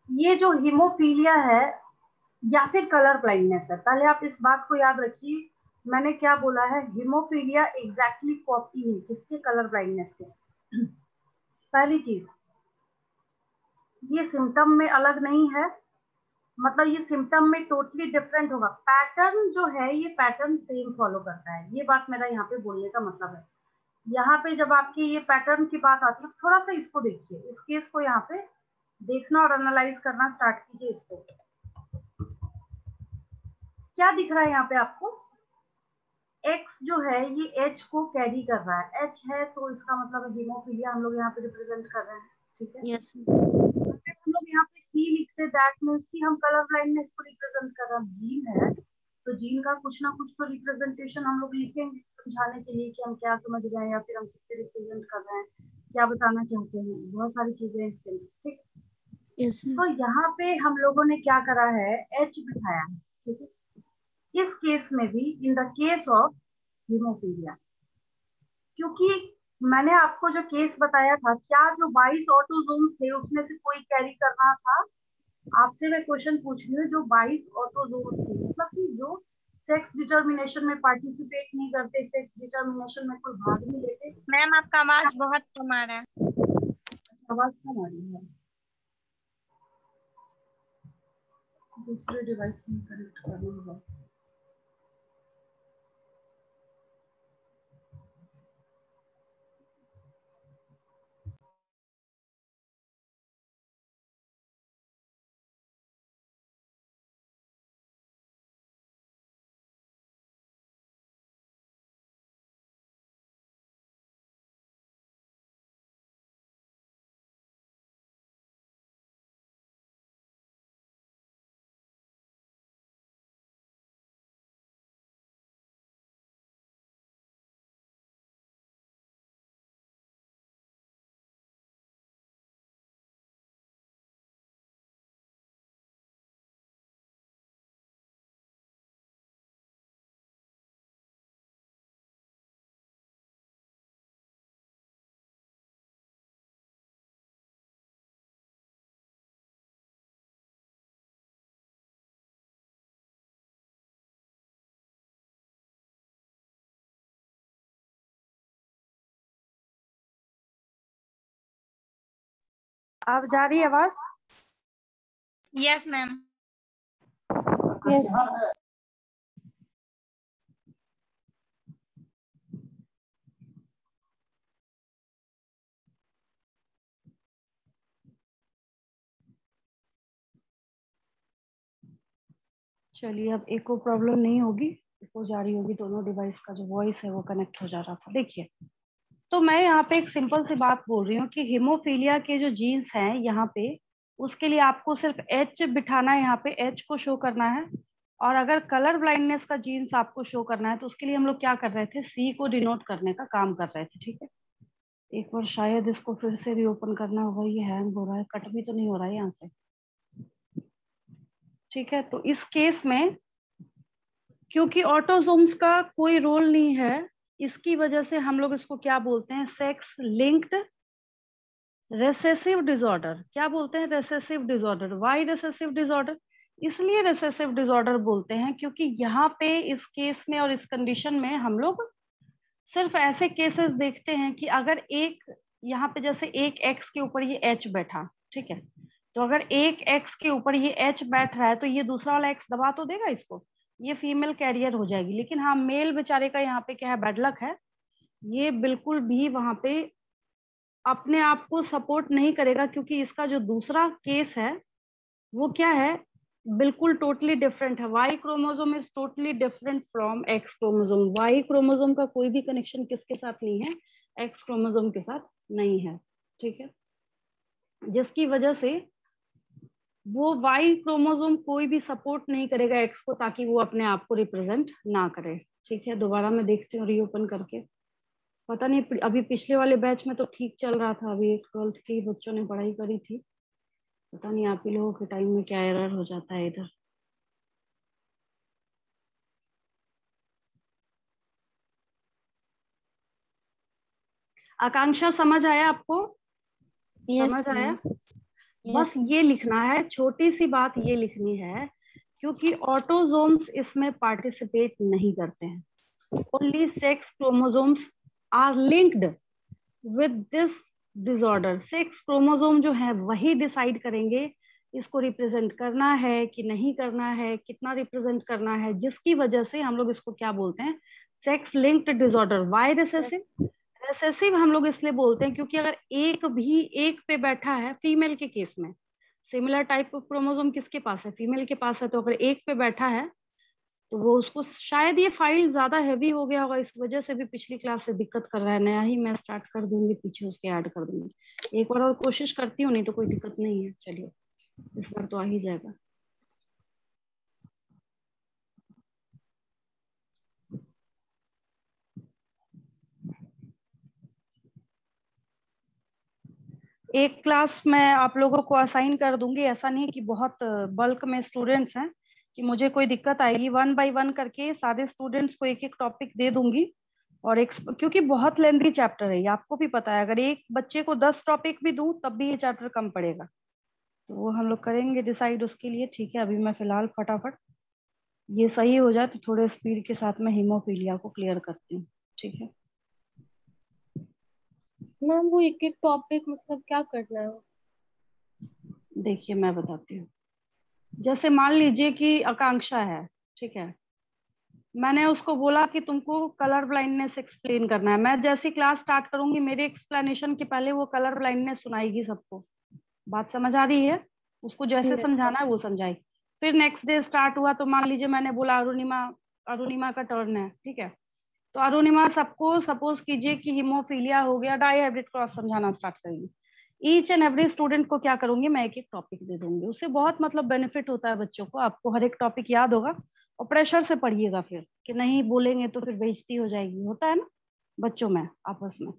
ये जो हीमोफीलिया है या फिर कलर ब्लाइंडनेस है, पहले आप इस बात को याद रखिए। मैंने क्या बोला है, हीमोफीलिया एग्जैक्टली कॉपी है किसके, कलर ब्लाइंडनेस के। पहली चीज, ये सिम्टम में अलग नहीं है, मतलब ये सिम्टम में टोटली डिफरेंट होगा। पैटर्न जो है ये पैटर्न सेम फॉलो करता है, ये बात मेरा यहाँ पे बोलने का मतलब है। यहाँ पे जब आपकी ये पैटर्न की बात आती है, थोड़ा सा इसको देखिए, इस केस को यहाँ पे देखना और एनालाइज करना स्टार्ट कीजिए। इसको क्या दिख रहा है यहाँ पे आपको, एक्स जो है ये एच को कैरी कर रहा है, एच है तो इसका मतलब हीमोफीलिया हम लोग यहाँ पे रिप्रेजेंट कर रहे हैं, ठीक है। यस अगर हम लोग यहाँ पे सी लिखते, दैट मीन्स कि हम कलर ब्लाइंडनेस को रिप्रेजेंट कर रहे हैं। जीन है तो जीन का कुछ ना कुछ तो रिप्रेजेंटेशन हम लोग लिखेंगे समझाने के लिए कि हम क्या समझ रहे हैं या फिर हम किससे रिप्रेजेंट कर रहे हैं, क्या बताना चाहते हैं, बहुत सारी चीजें हैं इसके लिए, ठीक। यस तो यहाँ पे हम लोगों ने क्या करा है, एच बिठाया है, ठीक है। इस केस में भी, in the case of haemophilia, क्योंकि मैंने आपको जो केस बताया था, क्या जो 22 ऑटोजोम्स थे उसमें से कोई कैरी करना था, आपसे मैं क्वेश्चन पूछ रही हूँ, जो 22 ऑटोजोम्स थे मतलब कि जो सेक्स डिटर्मिनेशन में पार्टिसिपेट नहीं करते, सेक्स डिटर्मिनेशन में कोई भाग नहीं लेते। मैम आपका आवाज बहुत कम आ रहा है। आवाज कम आ रही है, दूसरे डिवाइस में कनेक्ट करना होगा। अब जा रही है आवाज? Yes ma'am. चलिए, अब एको प्रॉब्लम नहीं होगी, एको जा रही होगी, दोनों डिवाइस का जो वॉइस है वो कनेक्ट हो जा रहा था। देखिए, तो मैं यहाँ पे एक सिंपल सी बात बोल रही हूँ कि हीमोफीलिया के जो जीन्स हैं यहाँ पे, उसके लिए आपको सिर्फ एच बिठाना है, यहाँ पे एच को शो करना है। और अगर कलर ब्लाइंडनेस का जीन्स आपको शो करना है तो उसके लिए हम लोग क्या कर रहे थे, सी को डिनोट करने का काम कर रहे थे, ठीक है। एक बार शायद इसको फिर से रीओपन करना होगा, ये हैंग हो रहा है, कट भी तो नहीं हो रहा है यहाँ से, ठीक है। तो इस केस में क्योंकि ऑटोसोम्स का कोई रोल नहीं है, इसकी वजह से हम लोग इसको क्या बोलते हैं, सेक्स लिंक्ड रेसेसिव डिसऑर्डर। क्या बोलते हैं, recessive disorder. Why recessive disorder? इसलिए रेसेसिव डिसऑर्डर बोलते हैं क्योंकि यहाँ पे इस केस में और इस कंडीशन में हम लोग सिर्फ ऐसे केसेस देखते हैं कि अगर एक, यहाँ पे जैसे एक एक्स के ऊपर ये एच बैठा, ठीक है, तो अगर एक एक्स के ऊपर ये एच बैठ रहा है तो ये दूसरा वाला एक्स दबा तो देगा इसको, ये फीमेल कैरियर हो जाएगी। लेकिन हाँ, मेल बेचारे का यहाँ पे क्या है, बैड लक है, ये बिल्कुल भी वहां पे अपने आप को सपोर्ट नहीं करेगा, क्योंकि इसका जो दूसरा केस है वो क्या है, बिल्कुल टोटली डिफरेंट है। Y chromosome is totally different from X chromosome. Y chromosome का कोई भी कनेक्शन किसके साथ नहीं है, एक्स क्रोमोसोम के साथ नहीं है, ठीक है। जिसकी वजह से वो वाई क्रोमोसोम कोई भी सपोर्ट नहीं करेगा एक्स को, ताकि वो अपने आप को रिप्रेजेंट ना करे, ठीक है। दोबारा मैं देखती हूँ रीओपन करके, पता नहीं अभी पिछले वाले बैच में तो ठीक चल रहा था, अभी 12th के बच्चों ने पढ़ाई करी थी, पता नहीं आप ही लोगों के टाइम में क्या एरर हो जाता है इधर। आकांक्षा, समझ आया आपको? यस समझ आया? बस ये लिखना है, छोटी सी बात ये लिखनी है, क्योंकि ऑटोजोम्स इसमें पार्टिसिपेट नहीं करते हैं। Only sex chromosomes are linked with this disorder. Sex chromosome जो है वही डिसाइड करेंगे इसको रिप्रेजेंट करना है कि नहीं करना है, कितना रिप्रेजेंट करना है, जिसकी वजह से हम लोग इसको क्या बोलते हैं, sex linked disorder. Why recessive? Recessive हम लोग इसलिए बोलते हैं क्योंकि अगर एक पे बैठा है, फीमेल के केस में सिमिलर टाइप ऑफ क्रोमोसोम किसके पास है, फीमेल के पास है, तो अगर एक पे बैठा है तो वो उसको शायद ये फाइल ज्यादा हैवी हो गया होगा, इस वजह से भी पिछली क्लास से दिक्कत कर रहा है। नया ही मैं स्टार्ट कर दूंगी, पीछे उसके ऐड कर दूंगी। एक बार और कोशिश करती हूँ, नहीं तो कोई दिक्कत नहीं है। चलिए इस बार तो आ ही जाएगा। एक क्लास मैं आप लोगों को असाइन कर दूंगी, ऐसा नहीं कि बहुत बल्क में स्टूडेंट्स हैं कि मुझे कोई दिक्कत आएगी। 1 बाय 1 करके सारे स्टूडेंट्स को एक एक टॉपिक दे दूंगी। और एक, क्योंकि बहुत लेंथी चैप्टर है ये, आपको भी पता है, अगर एक बच्चे को 10 टॉपिक भी दूं तब भी ये चैप्टर कम पड़ेगा। तो वो हम लोग करेंगे डिसाइड उसके लिए, ठीक है। अभी मैं फिलहाल फटाफट ये सही हो जाए तो थोड़े स्पीड के साथ में हीमोफीलिया को क्लियर करती हूँ, ठीक है। मैम वो एक एक टॉपिक मतलब क्या करना है? देखिए मैं बताती हूँ। जैसे मान लीजिए कि आकांक्षा है, ठीक है, मैंने उसको बोला कि तुमको कलर ब्लाइंडनेस एक्सप्लेन करना है। मैं जैसी क्लास स्टार्ट करूंगी मेरे एक्सप्लेनेशन के पहले वो कलर ब्लाइंडनेस सुनाएगी सबको। बात समझ आ रही है? उसको जैसे समझाना है वो समझाई। फिर नेक्स्ट डे स्टार्ट हुआ तो मान लीजिए मैंने बोला अरुणिमा का टर्न है, ठीक है, तो अरुणिमा सबको सपोज कीजिए कि हीमोफीलिया हो गया, डाई हाइब्रिड क्रॉस समझाना स्टार्ट करेंगी। ईच एंड एवरी स्टूडेंट को क्या करूंगी, मैं एक एक टॉपिक दे दूंगी। उससे बहुत मतलब बेनिफिट होता है बच्चों को, आपको हर एक टॉपिक याद होगा और प्रेशर से पढ़िएगा फिर कि नहीं बोलेंगे तो फिर बेइज्जती हो जाएगी, होता है ना बच्चों में आपस में।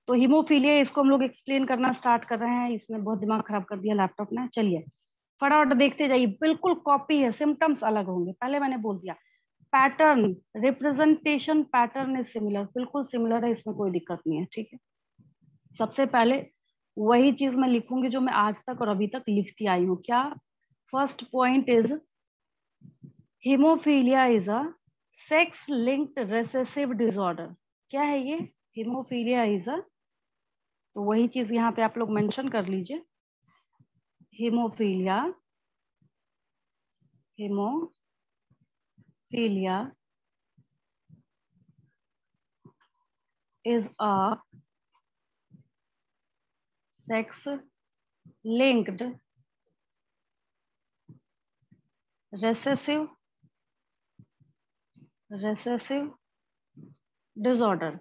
तो हीमोफीलिया इसको हम लोग एक्सप्लेन करना स्टार्ट कर रहे हैं। इसमें बहुत दिमाग खराब कर दिया लैपटॉप ने। चलिए फटाफट देखते जाइए, बिल्कुल कॉपी है, सिम्टम्स अलग होंगे। पहले मैंने बोल दिया pattern, representation pattern is similar, बिल्कुल सिमिलर है, इसमें कोई दिक्कत नहीं है, ठीक है। सबसे पहले वही चीज मैं लिखूंगी जो मैं आज तक और अभी तक लिखती आई हूँ। क्या? First point is haemophilia is a sex linked recessive disorder. क्या है ये? हीमोफीलिया इज अ, तो वही चीज यहाँ पे आप लोग मेंशन कर लीजिए। Haemophilia is a sex linked recessive disorder.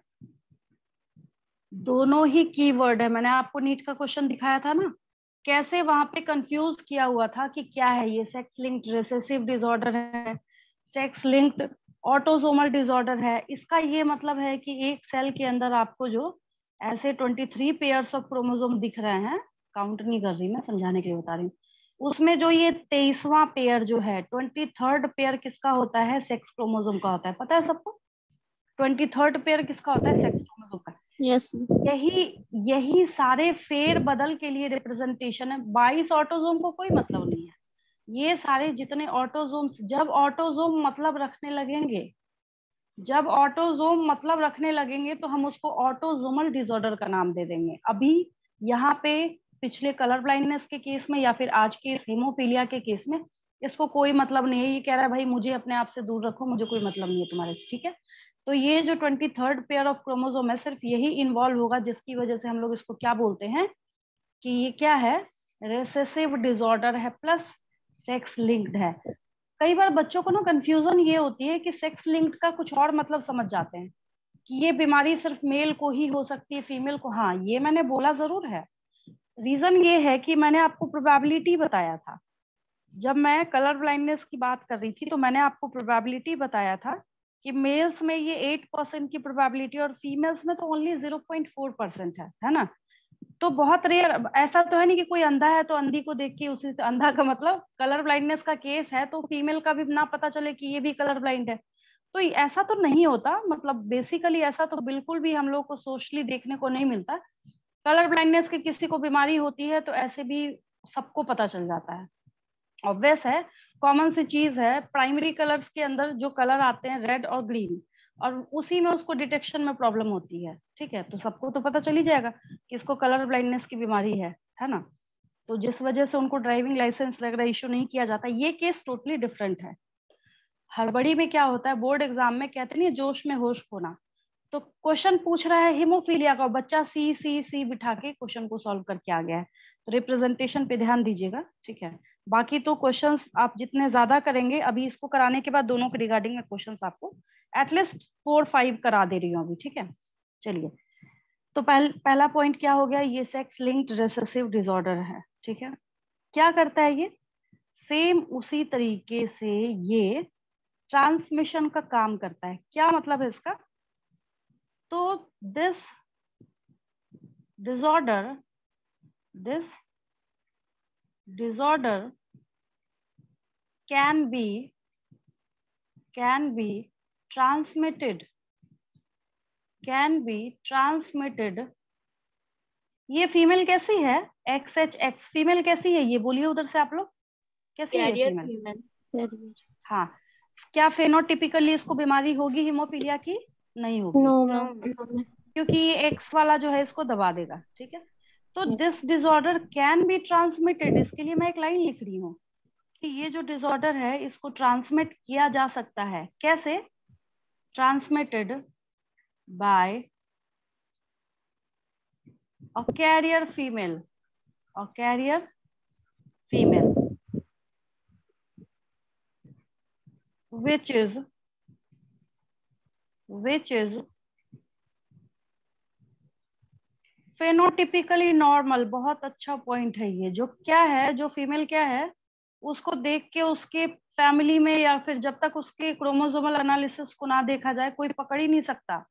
दोनों ही कीवर्ड है। मैंने आपको नीट का क्वेश्चन दिखाया था ना, कैसे वहां पे कंफ्यूज किया हुआ था कि क्या है ये, सेक्स लिंक्ड रेसेसिव डिसऑर्डर है, सेक्स लिंक्ड ऑटोसोमल डिसऑर्डर है। इसका ये मतलब है कि एक सेल के अंदर आपको जो ऐसे 23 पेयर्स ऑफ क्रोमोसोम दिख रहे हैं, काउंट नहीं कर रही मैं, समझाने के लिए बता रही हूँ, उसमें जो ये 23वां पेयर जो है, 23rd पेयर किसका होता है, सेक्स क्रोमोसोम का होता है। पता है सबको 23rd पेयर किसका होता है, सेक्स क्रोमोसोम का। यस। यही सारे फेर बदल के लिए रिप्रेजेंटेशन है। 22 ऑटोजोम को कोई मतलब नहीं है। ये सारे जितने ऑटोजोम्स, जब ऑटोजोम मतलब रखने लगेंगे तो हम उसको ऑटोजोमल डिसऑर्डर का नाम दे देंगे। अभी यहाँ पे पिछले कलर ब्लाइंडनेस के केस में या फिर आज के हीमोफीलिया के केस में इसको कोई मतलब नहीं है। ये कह रहा है भाई मुझे अपने आप से दूर रखो, मुझे कोई मतलब नहीं है तुम्हारे से, ठीक है। तो ये जो 23rd पेयर ऑफ क्रोमोसोम है, सिर्फ यही इन्वॉल्व होगा, जिसकी वजह से हम लोग इसको क्या बोलते हैं कि ये क्या है, रेसेसिव डिसऑर्डर है प्लस सेक्स लिंक्ड है। कई बार बच्चों को ना कंफ्यूजन ये होती है कि सेक्स लिंक्ड का कुछ और मतलब समझ जाते हैं कि ये बीमारी सिर्फ मेल को ही हो सकती है, फीमेल को। हाँ ये मैंने बोला जरूर है। रीजन ये है कि मैंने आपको प्रोबेबिलिटी बताया था, जब मैं कलर ब्लाइंडनेस की बात कर रही थी तो मैंने आपको प्रोबेबिलिटी बताया था कि मेल्स में ये 8% की प्रोबेबिलिटी और फीमेल्स में तो ओनली 0.4% है ना। तो बहुत रेयर, ऐसा तो है नहीं कि कोई अंधा है तो अंधी को देख के उसी से अंधा का मतलब कलर ब्लाइंडनेस का केस है तो फीमेल का भी ना पता चले कि ये भी कलर ब्लाइंड है। तो ऐसा तो नहीं होता, मतलब बेसिकली ऐसा तो बिल्कुल भी हम लोग को सोशली देखने को नहीं मिलता। कलर ब्लाइंडनेस की किसी को बीमारी होती है तो ऐसे भी सबको पता चल जाता है, ऑब्वियस है, कॉमन सी चीज है। प्राइमरी कलर्स के अंदर जो कलर आते हैं रेड और ग्रीन, और उसी में उसको डिटेक्शन में प्रॉब्लम होती है, ठीक है। तो सबको तो पता चल ही जाएगा कि इसको कलर ब्लाइंडनेस की बीमारी है ना। तो जिस वजह से उनको ड्राइविंग लाइसेंस वगैरह इशू नहीं किया जाता, ये केस टोटली डिफरेंट है। हड़बड़ी में क्या होता है, बोर्ड एग्जाम में कहते नहीं जोश में होश खोना, तो क्वेश्चन पूछ रहा है हीमोफीलिया का, बच्चा सी सी सी बिठा के क्वेश्चन को सॉल्व करके आ गया है। तो रिप्रेजेंटेशन पे ध्यान दीजिएगा, ठीक है। बाकी तो क्वेश्चंस आप जितने ज्यादा करेंगे, अभी इसको कराने के बाद दोनों के रिगार्डिंग में क्वेश्चंस आपको एटलीस्ट 4-5 करा दे रही हूँ अभी, ठीक है। चलिए, तो पहला पॉइंट क्या हो गया, ये सेक्स लिंक्ड रिसेसिव डिसऑर्डर है, ठीक है। क्या करता है ये, सेम उसी तरीके से ये ट्रांसमिशन का काम करता है। क्या मतलब है इसका, तो this disorder can be transmitted ये फीमेल कैसी है, XHX फीमेल कैसी है, ये बोलिए उधर से आप लोग, कैसी है फीमेल। हाँ, क्या फेनोटिपिकली इसको बीमारी होगी हीमोफीलिया की, नहीं होगी, नो क्योंकि ये एक्स वाला जो है इसको दबा देगा, ठीक है। तो this disorder can be transmitted, इसके लिए मैं एक लाइन लिख रही हूँ कि ये जो डिसऑर्डर है इसको ट्रांसमिट किया जा सकता है, कैसे, transmitted by a carrier female, which is phenotypically normal. बहुत अच्छा पॉइंट है ये, जो क्या है, जो फीमेल क्या है, उसको देख के उसके फैमिली में या फिर जब तक उसके क्रोमोसोमल एनालिसिस को ना देखा जाए कोई पकड़ ही नहीं सकता,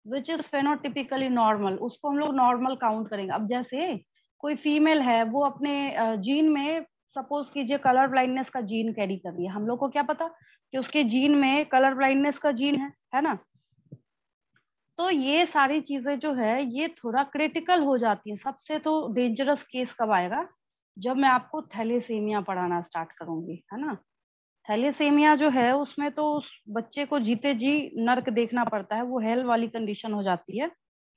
विच इज फेनोटिपिकली नॉर्मल, उसको हम लोग नॉर्मल काउंट करेंगे। अब जैसे कोई फीमेल है, वो अपने जीन में सपोज कीजिए कलर ब्लाइंडनेस का जीन कैरी कर रही है, हम लोग को क्या पता कि उसके जीन में कलर ब्लाइंडनेस का जीन है ना। तो ये सारी चीजें जो है ये थोड़ा क्रिटिकल हो जाती है। सबसे तो डेंजरस केस कब आएगा, जब मैं आपको थैलेसीमिया पढ़ाना स्टार्ट करूंगी, है ना। थैलेसीमिया जो है उसमें तो उस बच्चे को जीते जी नर्क देखना पड़ता है, वो हेल वाली कंडीशन हो जाती है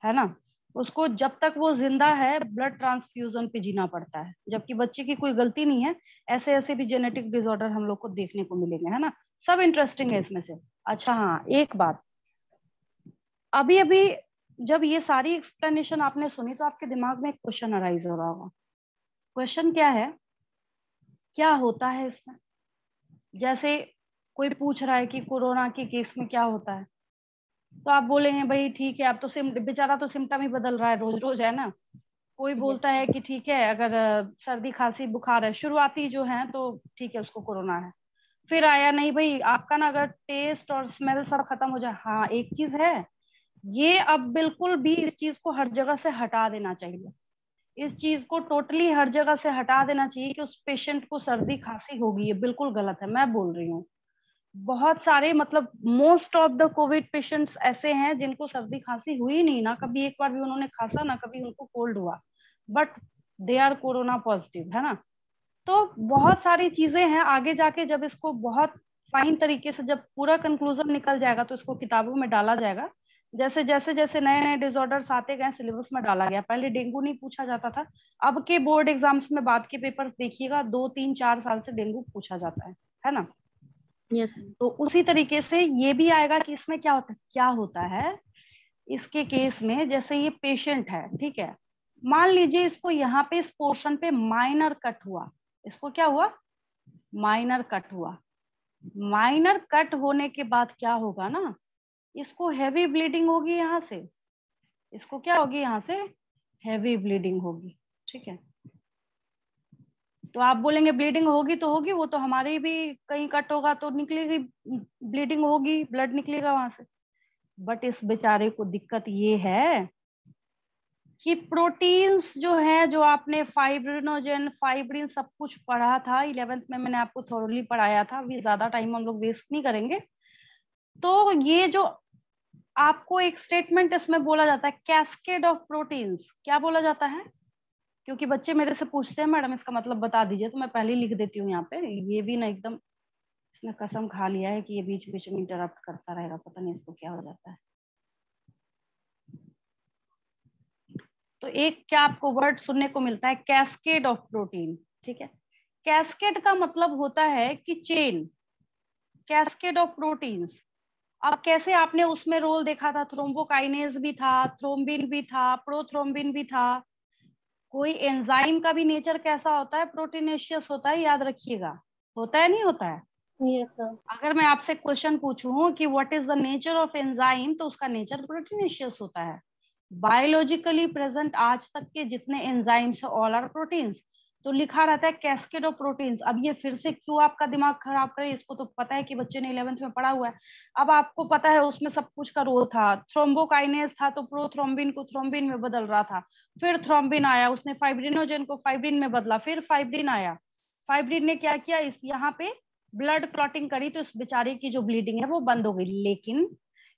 ना। उसको जब तक वो जिंदा है ब्लड ट्रांसफ्यूजन पे जीना पड़ता है, जबकि बच्चे की कोई गलती नहीं है। ऐसे ऐसे भी जेनेटिक डिसऑर्डर हम लोग को देखने को मिलेंगे, है ना। सब इंटरेस्टिंग है इसमें से। अच्छा हाँ, एक बात, अभी अभी जब ये सारी एक्सप्लेनेशन आपने सुनी तो आपके दिमाग में एक क्वेश्चन अराइज हो रहा होगा। क्वेश्चन क्या है, क्या होता है इसमें, जैसे कोई पूछ रहा है कि कोरोना के केस में क्या होता है, तो आप बोलेंगे भाई ठीक है, अब तो बेचारा तो सिम्टम ही बदल रहा है रोज रोज, है ना। कोई बोलता है कि ठीक है, अगर सर्दी खांसी बुखार है शुरुआती जो है तो ठीक है उसको कोरोना है। फिर आया नहीं भाई आपका ना, अगर टेस्ट और स्मेल सब खत्म हो जाए, हाँ एक चीज है ये, अब बिल्कुल भी इस चीज को हर जगह से हटा देना चाहिए। इस चीज को टोटली हर जगह से हटा देना चाहिए कि उस पेशेंट को सर्दी खांसी होगी, ये बिल्कुल गलत है। मैं बोल रही हूँ बहुत सारे, मतलब most of the Covid patients ऐसे हैं जिनको सर्दी खांसी हुई नहीं, ना कभी एक बार भी उन्होंने खांसा, ना कभी उनको कोल्ड हुआ, but they are corona positive, है ना। तो बहुत सारी चीजें हैं, आगे जाके जब इसको बहुत फाइन तरीके से जब पूरा कंक्लूजन निकल जाएगा तो इसको किताबों में डाला जाएगा। जैसे जैसे जैसे नए नए डिसऑर्डर्स आते गए सिलेबस में डाला गया। पहले डेंगू नहीं पूछा जाता था, अब के बोर्ड एग्जाम्स में बाद के पेपर्स देखिएगा 2-3-4 साल से डेंगू पूछा जाता है ना। यस। तो उसी तरीके से ये भी आएगा कि इसमें क्या होता है इसके केस में। जैसे ये पेशेंट है, ठीक है, मान लीजिए इसको यहाँ पे इस पोर्शन पे माइनर कट हुआ, इसको क्या हुआ, माइनर कट हुआ। माइनर कट होने के बाद क्या होगा ना, इसको हैवी ब्लीडिंग होगी यहाँ से, इसको क्या होगी यहाँ से, हैवी ब्लीडिंग होगी, ठीक है। तो आप बोलेंगे ब्लीडिंग होगी तो होगी, वो तो हमारे भी कहीं कट होगा तो निकलेगी, ब्लीडिंग होगी, ब्लड निकलेगा वहां से। बट इस बेचारे को दिक्कत ये है कि प्रोटीन्स जो है, जो आपने फाइब्रिनोजेन फाइब्रिन सब कुछ पढ़ा था 11th में, मैंने आपको थोरली पढ़ाया था, अभी ज्यादा टाइम हम लोग वेस्ट नहीं करेंगे। तो ये जो आपको एक स्टेटमेंट इसमें बोला जाता है, कैस्केड ऑफ प्रोटीन्स, क्या बोला जाता है, क्योंकि बच्चे मेरे से पूछते हैं मैडम इसका मतलब बता दीजिए, तो मैं पहले ही लिख देती हूँ यहाँ पे। ये भी ना एकदम इसने कसम खा लिया है कि ये बीच बीच में इंटरप्ट करता रहेगा, पता नहीं इसको क्या हो जाता है। तो एक क्या आपको वर्ड सुनने को मिलता है, कैस्केड ऑफ प्रोटीन। ठीक है, कैस्केड का मतलब होता है कि चेन, कैस्केड ऑफ प्रोटीन्स। अब कैसे आपने उसमें रोल देखा था, थ्रोम्बोकाइनेज भी था, थ्रोम्बिन भी था, प्रोथ्रोम्बिन भी था। कोई एंजाइम का भी नेचर कैसा होता है, प्रोटीनेशियस होता है, याद रखिएगा। होता है नहीं होता है? Yes ma'am. अगर मैं आपसे क्वेश्चन पूछूं कि what is the nature of enzyme, तो उसका नेचर प्रोटीनेशियस होता है। बायोलॉजिकली प्रेजेंट आज तक के जितने एंजाइम्स ऑल आर प्रोटीन्स। तो लिखा रहता है कैस्केड ऑफ प्रोटीन्स। अब ये फिर से क्यों आपका दिमाग खराब करे, इसको तो पता है कि बच्चे ने 11th में पढ़ा हुआ है। अब आपको पता है उसमें सब कुछ का रोल था। थ्रोम्बोकाइनेज था तो प्रोथ्रोम्बिन को थ्रोम्बिन में बदल रहा था, फिर थ्रोम्बिन आया, उसने फाइब्रिनोजन को फाइब्रिन में बदला, फिर फाइब्रिन आया। फाइब्रिन ने क्या किया, इस यहाँ पे ब्लड क्लॉटिंग करी, तो इस बेचारे की जो ब्लीडिंग है वो बंद हो गई। लेकिन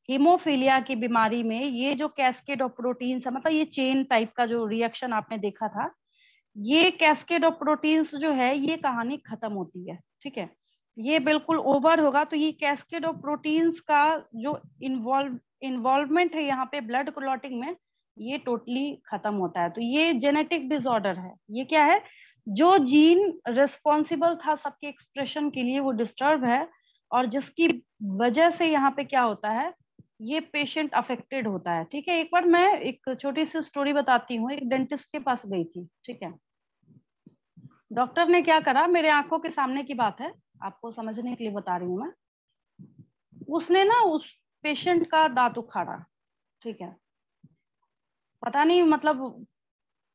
हीमोफीलिया की बीमारी में ये जो कैस्केड ऑफ प्रोटीन्स है, मतलब ये चेन टाइप का जो रिएक्शन आपने देखा था, ये कैस्केड ऑफ प्रोटीन्स जो है, ये कहानी खत्म होती है। ठीक है, ये बिल्कुल ओवर होगा। तो ये कैस्केड ऑफ प्रोटीन्स का जो इन्वॉल्वमेंट है यहाँ पे ब्लड क्लॉटिंग में, ये टोटली खत्म होता है। तो ये जेनेटिक डिसऑर्डर है। ये क्या है, जो जीन रिस्पॉन्सिबल था सबके एक्सप्रेशन के लिए वो डिस्टर्ब है, और जिसकी वजह से यहाँ पे क्या होता है, ये पेशेंट अफेक्टेड होता है। ठीक है, एक बार मैं एक छोटी सी स्टोरी बताती हूँ। एक डेंटिस्ट के पास गई थी। ठीक है, डॉक्टर ने क्या करा, मेरे आंखों के सामने की बात है, आपको समझने के लिए बता रही हूँ मैं। उसने ना उस पेशेंट का दांत उखाड़ा। ठीक है, पता नहीं मतलब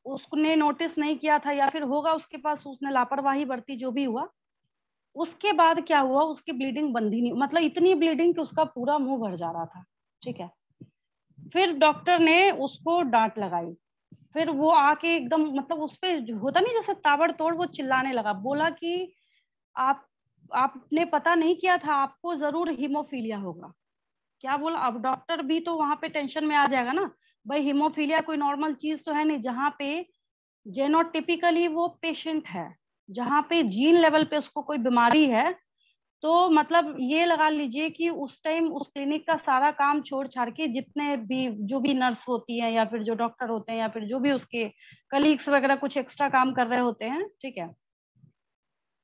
उसने नोटिस नहीं किया था या फिर होगा उसके पास, उसने लापरवाही बरती, जो भी हुआ। उसके बाद क्या हुआ, उसकी ब्लीडिंग बंद ही नहीं, मतलब इतनी ब्लीडिंग कि उसका पूरा मुंह भर जा रहा था। ठीक है, फिर डॉक्टर ने उसको डांट लगाई। फिर वो आके एकदम मतलब उस पे होता नहीं जैसे ताबड़तोड़ वो चिल्लाने लगा, बोला कि आप आपने पता नहीं किया था, आपको जरूर हीमोफीलिया होगा। क्या बोला, अब डॉक्टर भी तो वहां पे टेंशन में आ जाएगा ना, भाई हीमोफीलिया कोई नॉर्मल चीज तो है नहीं, जहाँ पे जेनोटिपिकली वो पेशेंट है, जहाँ पे जीन लेवल पे उसको कोई बीमारी है। तो मतलब ये लगा लीजिए कि उस टाइम उस क्लिनिक का सारा काम छोड़ छाड़ के, जितने भी जो भी नर्स होती हैं या फिर जो डॉक्टर होते हैं या फिर जो भी उसके कलीग्स वगैरह कुछ एक्स्ट्रा काम कर रहे होते हैं, ठीक है,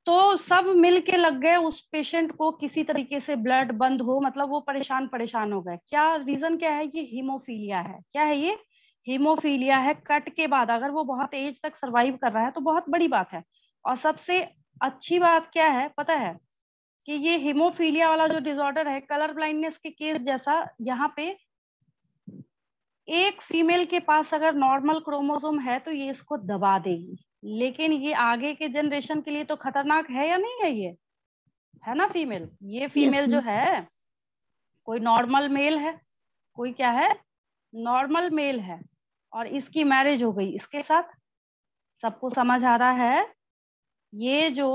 तो सब मिल के लग गए उस पेशेंट को किसी तरीके से ब्लड बंद हो, मतलब वो परेशान परेशान हो गए। क्या रीजन क्या है, ये हीमोफीलिया है। क्या है ये, हीमोफीलिया है। कट के बाद अगर वो बहुत एज तक सरवाइव कर रहा है तो बहुत बड़ी बात है। और सबसे अच्छी बात क्या है पता है, कि ये हीमोफीलिया वाला जो डिसऑर्डर है, कलर ब्लाइंडनेस के केस जैसा, यहाँ पे एक फीमेल के पास अगर नॉर्मल क्रोमोसोम है तो ये इसको दबा देगी, लेकिन ये आगे के जनरेशन के लिए तो खतरनाक है या नहीं है, ये है ना फीमेल। ये फीमेल जो है, कोई नॉर्मल मेल है, कोई क्या है, नॉर्मल मेल है, और इसकी मैरिज हो गई इसके साथ। सबको समझ आ रहा है, ये जो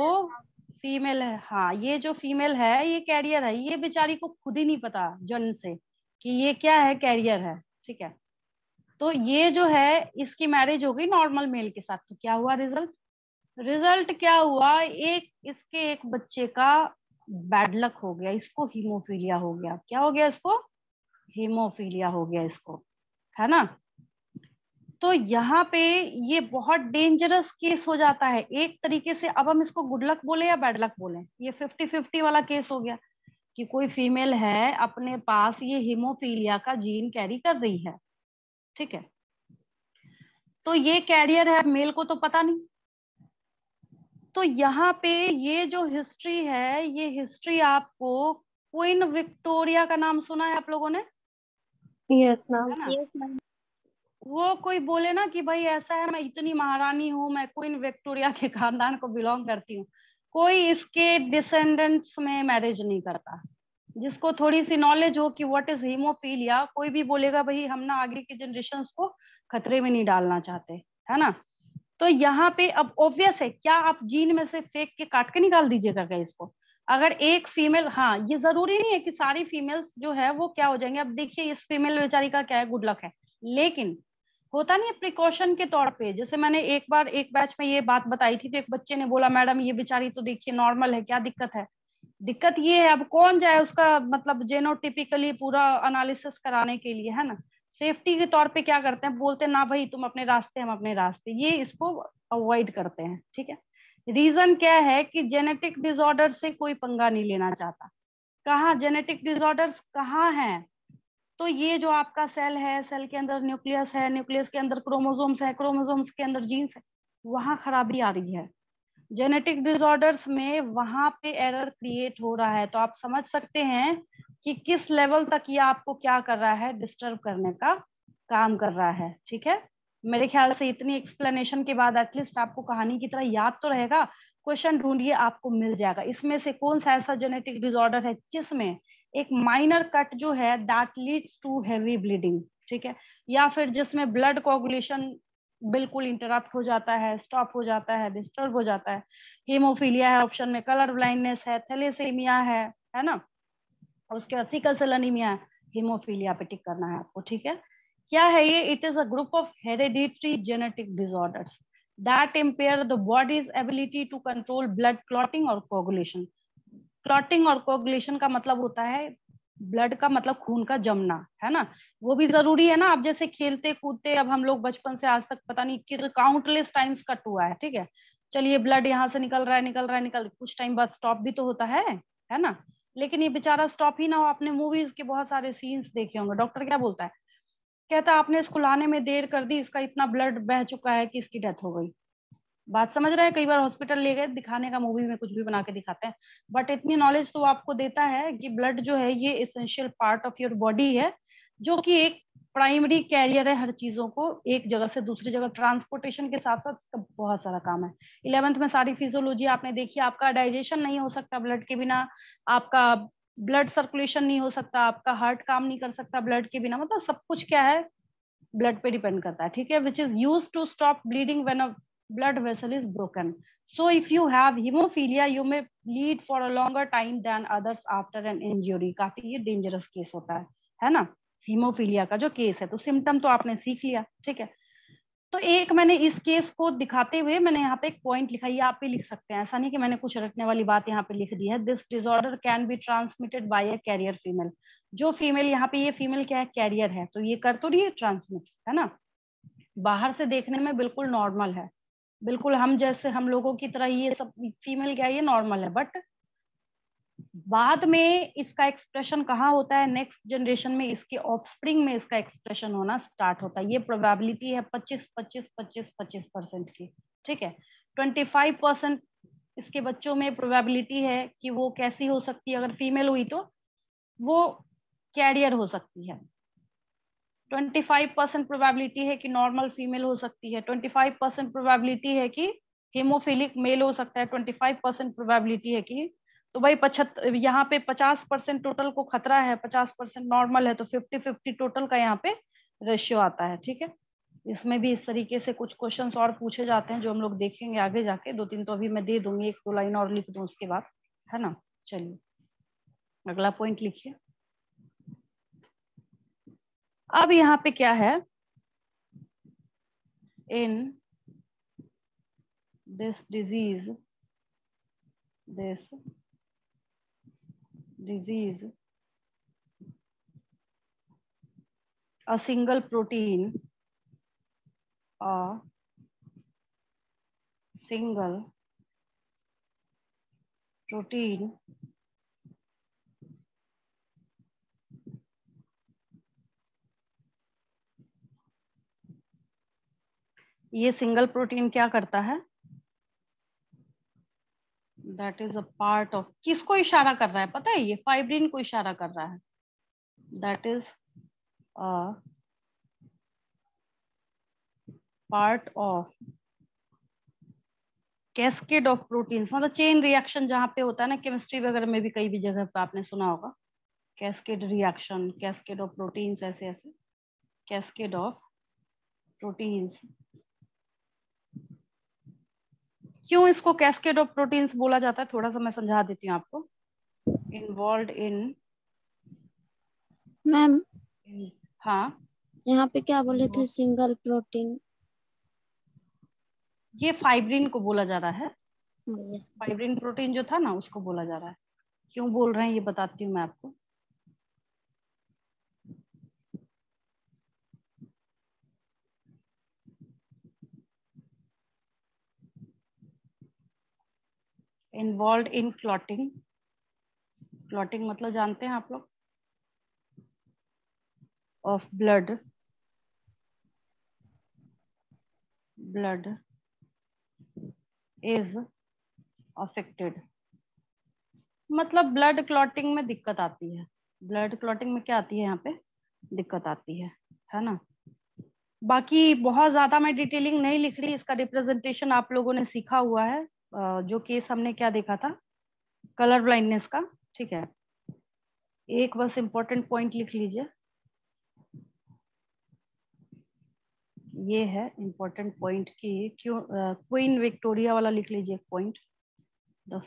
फीमेल है, हाँ ये जो फीमेल है ये कैरियर है। ये बेचारी को खुद ही नहीं पता जन्म से कि ये क्या है, कैरियर है। ठीक है, तो ये जो है इसकी मैरिज हो गई नॉर्मल मेल के साथ। तो क्या हुआ रिजल्ट, रिजल्ट क्या हुआ, इसके एक बच्चे का बैड लक हो गया, इसको हीमोफीलिया हो गया। क्या हो गया इसको, हीमोफीलिया हो गया इसको, है ना। तो यहाँ पे ये बहुत डेंजरस केस हो जाता है एक तरीके से। अब हम इसको गुड लक बोले या बैड लक बोले, ये 50-50 वाला केस हो गया कि कोई फीमेल है अपने पास ये हीमोफीलिया का जीन कैरी कर रही है। ठीक है, तो ये कैरियर है, मेल को तो पता नहीं। तो यहाँ पे ये जो हिस्ट्री है, ये हिस्ट्री आपको क्वीन विक्टोरिया का नाम सुना है आप लोगों ने, यस मैम। है ना। वो कोई बोले ना कि भाई ऐसा है, मैं इतनी महारानी हूँ, मैं क्वीन विक्टोरिया के खानदान को बिलोंग करती हूँ, कोई इसके डिसेंडेंट्स में मैरिज नहीं करता। जिसको थोड़ी सी नॉलेज हो कि व्हाट इज हीमोफीलिया, कोई भी बोलेगा भाई हम ना आगे के जनरेशंस को खतरे में नहीं डालना चाहते, है ना। तो यहाँ पे अब ऑब्वियस है, क्या आप जीन में से फेंक के काट के निकाल दीजिएगा क्या इसको। अगर एक फीमेल, हाँ ये जरूरी नहीं है कि सारी फीमेल्स जो है वो क्या हो जाएंगे। अब देखिए इस फीमेल बेचारी का क्या है, गुड लक है, लेकिन होता नहीं है प्रिकॉशन के तौर पे। जैसे मैंने एक बार एक बैच में ये बात बताई थी, तो एक बच्चे ने बोला मैडम ये बेचारी तो देखिए नॉर्मल है, क्या दिक्कत है? दिक्कत ये है, अब कौन जाए उसका मतलब जेनोटिपिकली पूरा एनालिसिस कराने के लिए, है ना। सेफ्टी के तौर पे क्या करते हैं, बोलते हैं ना भाई तुम अपने रास्ते हम अपने रास्ते, ये इसको अवॉइड करते हैं, ठीक है। रीजन क्या है कि जेनेटिक डिसऑर्डर से कोई पंगा नहीं लेना चाहता। कहाँ जेनेटिक डिसऑर्डर्स कहाँ हैं? तो ये जो आपका सेल है, सेल के अंदर न्यूक्लियस है, न्यूक्लियस के अंदर क्रोमोसोम्स है, क्रोमोसोम्स के अंदर जीन्स है, वहां खराबी आ रही है। जेनेटिक डिसऑर्डर्स में वहां पे एरर क्रिएट हो रहा है। तो आप समझ सकते हैं कि किस लेवल तक ये आपको क्या कर रहा है, डिस्टर्ब करने का काम कर रहा है, ठीक है। मेरे ख्याल से इतनी एक्सप्लेनेशन के बाद एटलीस्ट आपको कहानी की तरह याद तो रहेगा। क्वेश्चन ढूंढिए, आपको मिल जाएगा। इसमें से कौन सा ऐसा जेनेटिक डिसऑर्डर है जिसमें एक माइनर कट जो है that leads to heavy bleeding, ठीक है, या फिर जिसमें ब्लड कोगुलेशन बिल्कुल इंटरप्ट हो जाता है, स्टॉप हो जाता है, डिस्टर्ब हो जाता है। हीमोफीलिया है ऑप्शन में, कलर ब्लाइंडनेस है, थैलेसीमिया है ना, उसके बाद सिकल सेल एनीमिया है। हीमोफीलिया पे टिक करना है आपको, ठीक है। क्या है ये? It is a group of hereditary genetic disorders that impair the body's ability to control blood clotting और कोगुलेशन। क्लॉटिंग और कोगुलेशन का मतलब होता है ब्लड का मतलब खून का जमना, है ना। वो भी जरूरी है ना। अब जैसे खेलते कूदते, अब हम लोग बचपन से आज तक पता नहीं कि काउंटलेस टाइम्स कट हुआ है, ठीक है। चलिए ब्लड यहाँ से निकल रहा है, निकल रहा है, निकल, कुछ टाइम बाद स्टॉप भी तो होता है ना। लेकिन ये बेचारा स्टॉप ही ना हो। आपने मूवीज के बहुत सारे सीन्स देखे होंगे, डॉक्टर क्या बोलता है, कहता है आपने इसको लाने में देर कर दी, इसका इतना ब्लड बह चुका है कि इसकी डेथ हो गई। बात समझ रहे हैं? कई बार हॉस्पिटल ले गए दिखाने का, मूवी में कुछ भी बना के दिखाते हैं, बट इतनी नॉलेज तो आपको देता है कि ब्लड जो है ये essential part of your body है, जो कि एक प्राइमरी कैरियर है हर चीजों को एक जगह से दूसरी जगह ट्रांसपोर्टेशन के साथ साथ इसका बहुत सारा काम है। 11th में सारी फिजियोलॉजी आपने देखी। आपका डाइजेशन नहीं हो सकता ब्लड के बिना, आपका ब्लड सर्कुलेशन नहीं हो सकता, आपका हार्ट काम नहीं कर सकता ब्लड के बिना। मतलब सब कुछ क्या है, ब्लड पे डिपेंड करता है, ठीक है। Which is use to stop bleeding when a blood vessel is broken. So if you have hemophilia, you may bleed for a longer time than others after an injury. काफी ये dangerous case होता है ना, haemophilia का जो case है। तो symptom तो आपने सीख लिया, ठीक है। तो एक मैंने इस केस को दिखाते हुए मैंने यहाँ पे एक पॉइंट लिखा, ये आप भी लिख सकते हैं, ऐसा नहीं कि मैंने कुछ रखने वाली बात यहाँ पे लिख दी है। This disorder can be transmitted by a carrier female. जो फीमेल यहाँ पे, ये फीमेल क्या है, कैरियर है, तो ये कर तो रही है ट्रांसमिट, है ना। बाहर से देखने में बिल्कुल नॉर्मल है, बिल्कुल हम जैसे हम लोगों की तरह ये सब फीमेल क्या है, ये नॉर्मल है। बट बाद में इसका एक्सप्रेशन कहाँ होता है, नेक्स्ट जनरेशन में, इसके ऑफस्प्रिंग में इसका एक्सप्रेशन होना स्टार्ट होता है। ये प्रोबेबिलिटी है 25-25-25-25% की, ठीक है। 25% इसके बच्चों में प्रोबेबिलिटी है कि वो कैसी हो सकती है, अगर फीमेल हुई तो वो कैरियर हो सकती है। 25% प्रोबेबिलिटी है कि नॉर्मल फीमेल हो सकती है। 25% प्रोबेबिलिटी है कि हीमोफिलिक मेल हो सकता है। 25% प्रोबेबिलिटी है कि, तो भाई 75, यहाँ पे 50% टोटल को खतरा है, 50% नॉर्मल है, तो 50-50 टोटल का यहाँ पे रेशियो आता है, ठीक है। इसमें भी इस तरीके से कुछ क्वेश्चंस और पूछे जाते हैं जो हम लोग देखेंगे आगे जाके। 2-3 तो अभी मैं दे दूंगी, 1-2 लाइन और लिख दूं उसके बाद, है ना। चलिए अगला पॉइंट लिखिए। अब यहाँ पे क्या है, इन this disease a single protein ये सिंगल प्रोटीन क्या करता है, that is a part of, किसको इशारा कर रहा है पता है, ये फाइब्रिन को इशारा कर रहा है। That is a part of cascade of proteins, मतलब चेन रिएक्शन जहाँ पे होता है ना, केमिस्ट्री वगैरह में भी कई भी जगह पे आपने सुना होगा cascade reaction, cascade of proteins, ऐसे ऐसे कैस्केड ऑफ प्रोटीन्स। क्यों इसको कैस्केड ऑफ प्रोटीन्स बोला जाता है, थोड़ा सा मैं समझा देती हूँ आपको। इन्वॉल्व इन, मैम हाँ यहाँ पे क्या बोले थे, सिंगल प्रोटीन? ये फाइब्रिन को बोला जा रहा है। यस। फाइब्रिन प्रोटीन जो था ना उसको बोला जा रहा है। क्यों बोल रहे हैं ये बताती हूँ मैं आपको। Involve in clotting. क्लॉटिंग मतलब जानते हैं आप लोग, ऑफ ब्लड इज अफेक्टेड। मतलब ब्लड क्लॉटिंग में दिक्कत आती है। ब्लड क्लॉटिंग में क्या आती है, यहाँ पे दिक्कत आती है ना। बाकी बहुत ज्यादा मैं डिटेलिंग नहीं लिख रही, इसका रिप्रेजेंटेशन आप लोगों ने सीखा हुआ है। जो केस हमने क्या देखा था, कलर ब्लाइंडनेस का, ठीक है। एक बस इम्पोर्टेंट पॉइंट लिख लीजिए, ये है इम्पोर्टेंट पॉइंट की क्यों क्वीन विक्टोरिया वाला लिख लीजिए point. The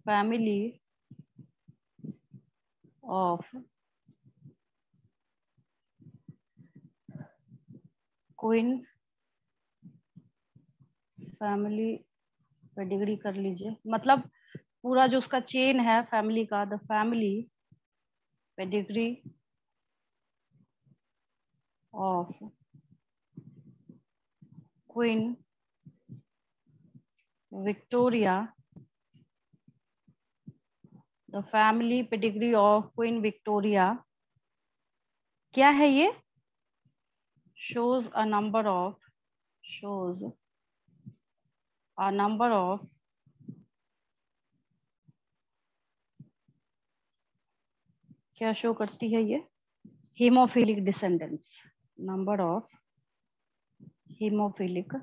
family of queen, family pedigree कर लीजिए, मतलब पूरा जो उसका चेन है फैमिली का, the family pedigree of queen Victoria, the family pedigree of queen Victoria क्या है ये, shows a number of क्या शो करती है ये, hemophilic descendants, number of hemophilic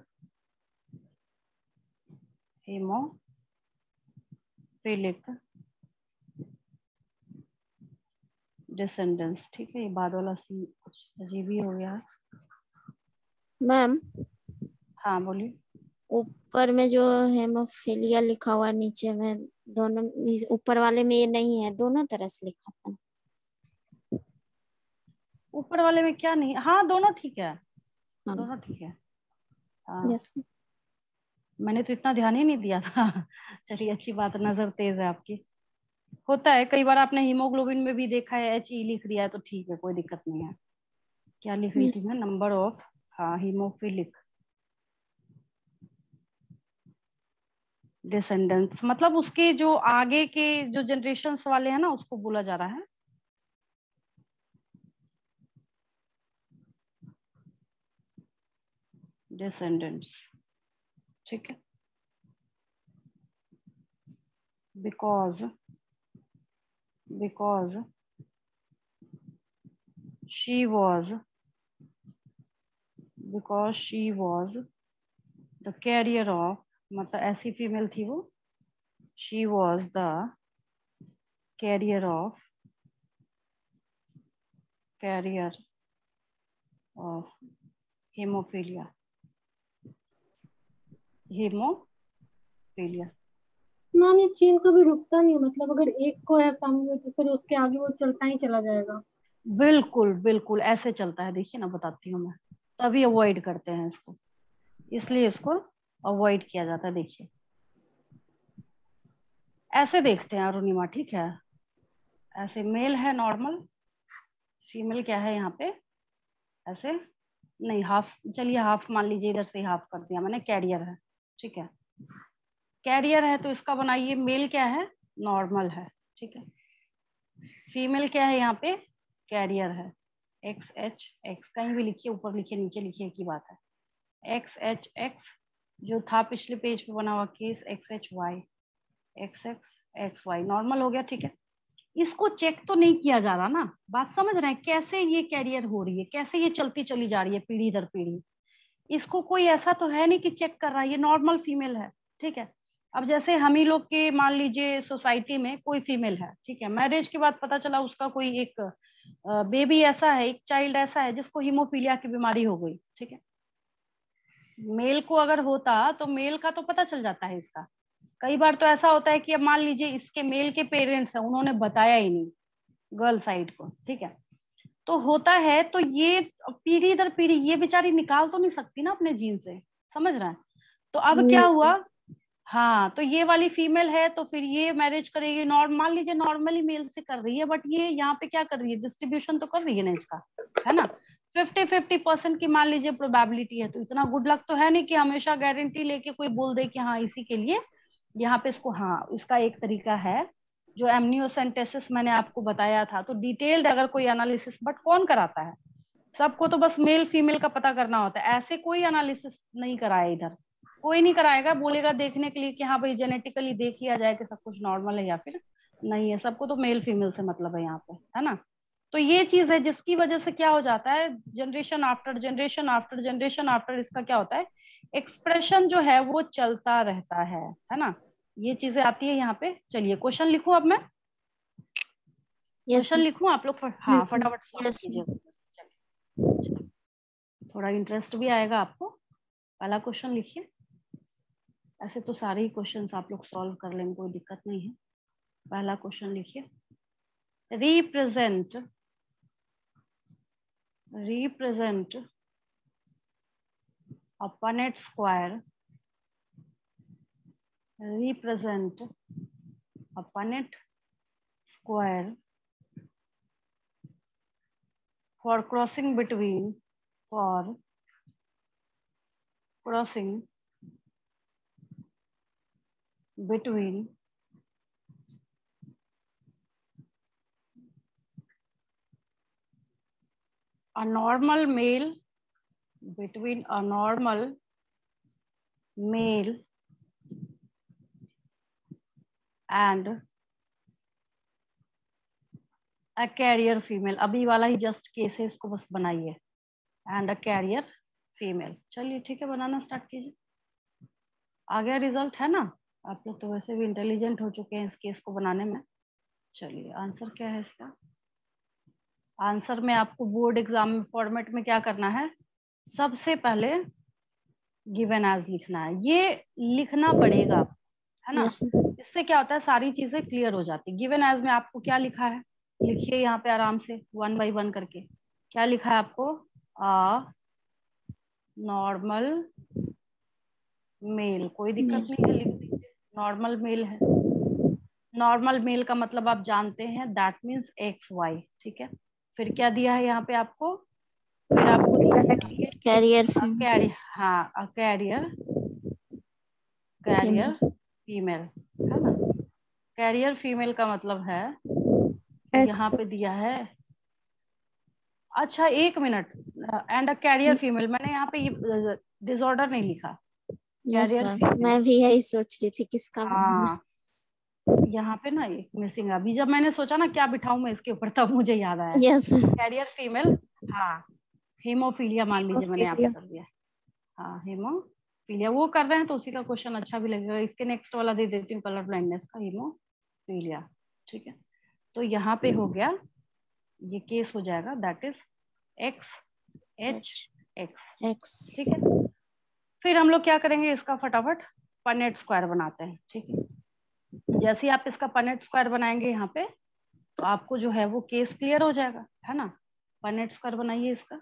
descendants. ठीक है, ये बाद वाला सी कुछ अजीब ही हो गया है। मैम हाँ बोलिए। ऊपर में जो हेमोफीलिया लिखा हुआ, नीचे में दोनों, ऊपर वाले में ये नहीं है, दोनों तरह से लिखा था। ऊपर वाले में क्या नहीं, हाँ दोनों ठीक है, हाँ। दोनों ठीक है। हाँ यस। मैंने तो इतना ध्यान ही नहीं दिया था। चलिए अच्छी बात, नजर तेज है आपकी। होता है कई बार, आपने हीमोग्लोबिन में भी देखा है HE लिख दिया है तो ठीक है, कोई दिक्कत नहीं है। क्या लिख रही थी मैं, नंबर ऑफ, हाँ हीमोफिलिक डिसेंडेंट्स, मतलब उसके जो आगे के जो जनरेशन्स वाले हैं ना उसको बोला जा रहा है। डिसेंडेंट्स, ठीक है। Because she was the carrier of, मतलब ऐसी फीमेल थी वो, she was the carrier of haemophilia. Ma'am ये चेन कभी रुकता नहीं, मतलब अगर एक को है फैमिली में तो फिर उसके आगे वो चलता ही चला जाएगा। बिल्कुल बिल्कुल ऐसे चलता है, देखिए ना बताती हूँ मैं, तभी अवॉइड करते हैं इसको, इसलिए इसको अवॉइड किया जाता है। देखिए ऐसे देखते हैं अरुणिमा, ठीक है, ऐसे मेल है नॉर्मल, फीमेल क्या है यहाँ पे ऐसे नहीं, हाफ, चलिए हाफ मान लीजिए, इधर से हाफ कर दिया मैंने, कैरियर है, ठीक है। कैरियर है तो इसका बनाइए, मेल क्या है, नॉर्मल है, ठीक है। फीमेल क्या है यहाँ पे, कैरियर है, XHX, कहीं भी लिखिए, ऊपर लिखिए नीचे लिखिए, एक ही बात है। XHX जो था पिछले पेज पे बना हुआ केस, XXY नॉर्मल हो गया, ठीक है। इसको चेक तो नहीं किया जा रहा ना, बात समझ रहे हैं, कैसे ये कैरियर हो रही है, कैसे ये चलती चली जा रही है पीढ़ी दर पीढ़ी, इसको कोई ऐसा तो है नहीं कि चेक कर रहा है, ये नॉर्मल फीमेल है, ठीक है। अब जैसे हम ही लोग के मान लीजिए सोसाइटी में कोई फीमेल है, ठीक है, मैरिज के बाद पता चला उसका कोई एक बेबी ऐसा है, एक चाइल्ड ऐसा है जिसको हीमोफीलिया की बीमारी हो गई, ठीक है। मेल को अगर होता तो मेल का तो पता चल जाता है इसका। कई बार तो ऐसा होता है कि अब मान लीजिए इसके मेल के पेरेंट्स हैं, उन्होंने बताया ही नहीं, गर्ल साइड को, ठीक है। तो होता है, तो ये पीढ़ी दर पीढ़ी ये बेचारी निकाल तो नहीं सकती ना अपने जीन से, समझ रहे हैं। तो अब क्या हुआ, हाँ, तो ये वाली फीमेल है, तो फिर ये मैरिज करेगी, मान लीजिए नॉर्मली मेल से कर रही है, बट ये यहाँ पे क्या कर रही है, डिस्ट्रीब्यूशन तो कर रही है ना इसका, है ना। 50-50% की मान लीजिए प्रोबेबिलिटी है, तो इतना गुड लक तो है नहीं कि हमेशा गारंटी लेके कोई बोल दे कि हाँ इसी के लिए यहाँ पे इसको, हाँ इसका एक तरीका है जो एमनियोसेंटेसिस मैंने आपको बताया था, तो डिटेल्ड अगर कोई एनालिसिस, बट कौन कराता है, सबको तो बस मेल फीमेल का पता करना होता है, ऐसे कोई एनालिसिस नहीं कराया इधर, कोई नहीं कराएगा, बोलेगा देखने के लिए कि हाँ भाई जेनेटिकली देख लिया जाए कि सब कुछ नॉर्मल है या फिर नहीं है, सबको तो मेल फीमेल से मतलब है यहाँ पे, है ना। तो ये चीज है जिसकी वजह से क्या हो जाता है, generation after generation after generation after इसका क्या होता है, एक्सप्रेशन जो है वो चलता रहता है ना। ये चीजें आती है यहाँ पे। चलिए क्वेश्चन लिखूं अब मैं, क्वेश्चन लिखूं, आप लोग हाँ फटाफट सॉल्व कीजिए, थोड़ा इंटरेस्ट भी आएगा आपको। पहला क्वेश्चन लिखिए, ऐसे तो सारे ही क्वेश्चंस आप लोग सॉल्व कर लेंगे, कोई दिक्कत नहीं है। पहला क्वेश्चन लिखिए, represent a Punnett square, represent a Punnett square for crossing between a normal male and a carrier female। अभी वाला ही जस्ट केस है, इसको बस बनाइए, एंड अ कैरियर फीमेल। चलिए ठीक है, बनाना स्टार्ट कीजिए। आ गया रिजल्ट, है ना। आप लोग तो वैसे भी इंटेलिजेंट हो चुके हैं इस केस को बनाने में। चलिए आंसर क्या है इसका, आंसर में आपको बोर्ड एग्जाम फॉर्मेट में क्या करना है, सबसे पहले गिवन एज लिखना है, ये लिखना पड़ेगा, है ना। इससे क्या होता है, सारी चीजें क्लियर हो जाती है। गिवन एज में आपको क्या लिखा है, लिखिए यहाँ पे आराम से 1 by 1 करके। क्या लिखा है आपको, नॉर्मल मेल, कोई दिक्कत नहीं है, लिख दीजिए नॉर्मल मेल है। नॉर्मल मेल का मतलब आप जानते हैं, दैट मीन्स XY, ठीक है। फिर क्या दिया है यहाँ पे आपको, फिर आपको दिया है कैरियर, हाँ कैरियर फीमेल, है ना। कैरियर फीमेल का मतलब है यहाँ पे दिया है, अच्छा 1 minute, and a carrier female, मैंने यहाँ पे डिसऑर्डर नहीं लिखा, कैरियर फीमेल। मैं भी यही सोच रही थी किसका, हाँ यहाँ पे ना एक मिसिंग, अभी जब मैंने सोचा ना क्या बिठाऊं मैं इसके ऊपर, तब मुझे याद आया। कैरियर फीमेल, हाँ हेमोफीलिया मान लीजिए मैंने यहाँ पे कर दिया, हाँ हेमोफीलिया, वो कर रहे हैं तो उसी का क्वेश्चन अच्छा भी लगेगा। इसके नेक्स्ट वाला दे देती हूँ, कलर ब्लाइंडनेस का, हेमोफीलिया, ठीक है। तो यहाँ पे हो गया, ये केस हो जाएगा, दैट इज XHX, ठीक है। फिर हम लोग क्या करेंगे, इसका फटाफट पनेट स्क्वायर बनाते हैं, ठीक है। जैसे ही आप इसका पनेट स्क्वायर बनाएंगे यहाँ पे, तो आपको जो है वो केस क्लियर हो जाएगा, है ना। पनेट स्क्वायर बनाइए इसका,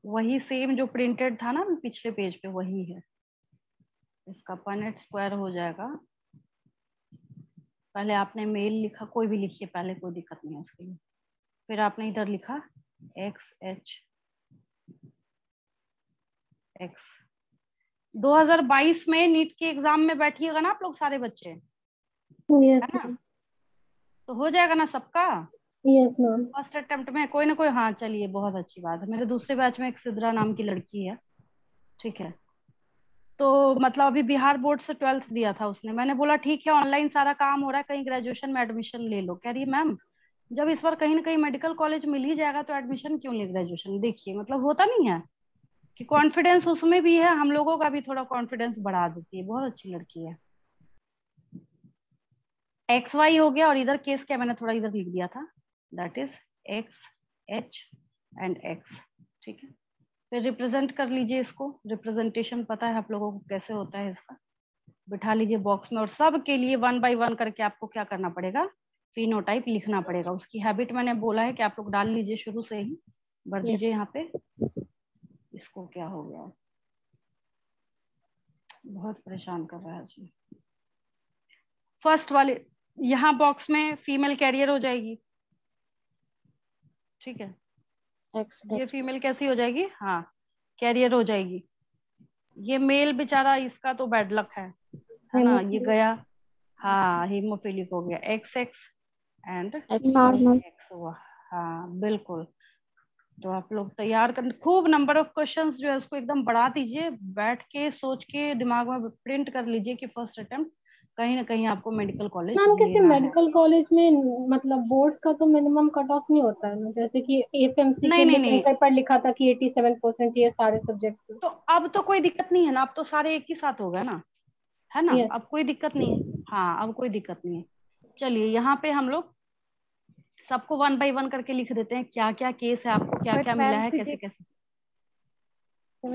वही सेम जो प्रिंटेड था ना पिछले पेज पे, वही है। इसका पनेट स्क्वायर हो जाएगा, पहले आपने मेल लिखा, कोई भी लिखिए पहले, कोई दिक्कत नहीं है उसके लिए। फिर आपने इधर लिखा XHX। 2022 में नीट के एग्जाम में बैठिएगा ना आप लोग सारे बच्चे, है ना, तो हो जाएगा ना सबका। Yes ma'am. फर्स्ट अटेम्प्ट में कोई ना कोई, हाँ चलिए बहुत अच्छी बात है। मेरे दूसरे बैच में एक सिद्रा नाम की लड़की है, ठीक है। तो मतलब अभी बिहार बोर्ड से 12th दिया था उसने, मैंने बोला ठीक है ऑनलाइन सारा काम हो रहा है, कहीं ग्रेजुएशन में एडमिशन ले लो। कह रही मैम जब इस बार कहीं ना कहीं मेडिकल कॉलेज मिल ही जाएगा तो एडमिशन क्यों ले ग्रेजुएशन। देखिए मतलब होता नहीं है कि कॉन्फिडेंस उसमें भी है, हम लोगों का भी थोड़ा कॉन्फिडेंस बढ़ा देती है, बहुत अच्छी लड़की है। XY हो गया, और इधर केस क्या मैंने थोड़ा इधर लिख दिया था, that is XH and X, ठीक है। फिर रिप्रेजेंट कर लीजिए इसको, रिप्रेजेंटेशन पता है आप लोगों को कैसे होता है इसका, बिठा लीजिए बॉक्स में, और सब के लिए 1 बाय 1 करके आपको क्या करना पड़ेगा, फिनोटाइप लिखना पड़ेगा। उसकी हैबिट मैंने बोला है कि आप लोग डाल लीजिए शुरू से ही, भर दीजिए यहाँ पे। इसको क्या हो गया, बहुत परेशान कर रहा है जी। फर्स्ट वाले यहाँ बॉक्स में फीमेल कैरियर हो जाएगी, ठीक है, ये फीमेल कैसी हो जाएगी, हाँ कैरियर हो जाएगी। ये मेल बेचारा, इसका तो बैड लक है ना, ये गया, हाँ हीमोफिलिक हो गया, XX एंड X हुआ, हाँ बिल्कुल। तो आप लोग तैयार कर, खूब नंबर ऑफ क्वेश्चंस जो है उसको एकदम बढ़ा दीजिए, बैठ के सोच के दिमाग में प्रिंट कर लीजिए कि फर्स्ट अटेम्प्ट कहीं ना कहीं आपको मेडिकल कॉलेज मैम किसी लेना मेडिकल कॉलेज में मतलब बोर्ड का तो मिनिमम कट ऑफ नहीं होता है ना, जैसे कि एफएमसी के लिए नहीं, पेपर लिखा था कि 87% ये सारे सब्जेक्ट। तो अब तो कोई दिक्कत नहीं है ना, अब तो सारे एक ही साथ हो गए ना, है ना, अब कोई दिक्कत नहीं है, हाँ अब कोई दिक्कत नहीं है। चलिए यहाँ पे हम लोग सबको 1 बाय 1 करके लिख देते हैं, क्या क्या केस है, आपको क्या क्या मिला है, कैसे कैसे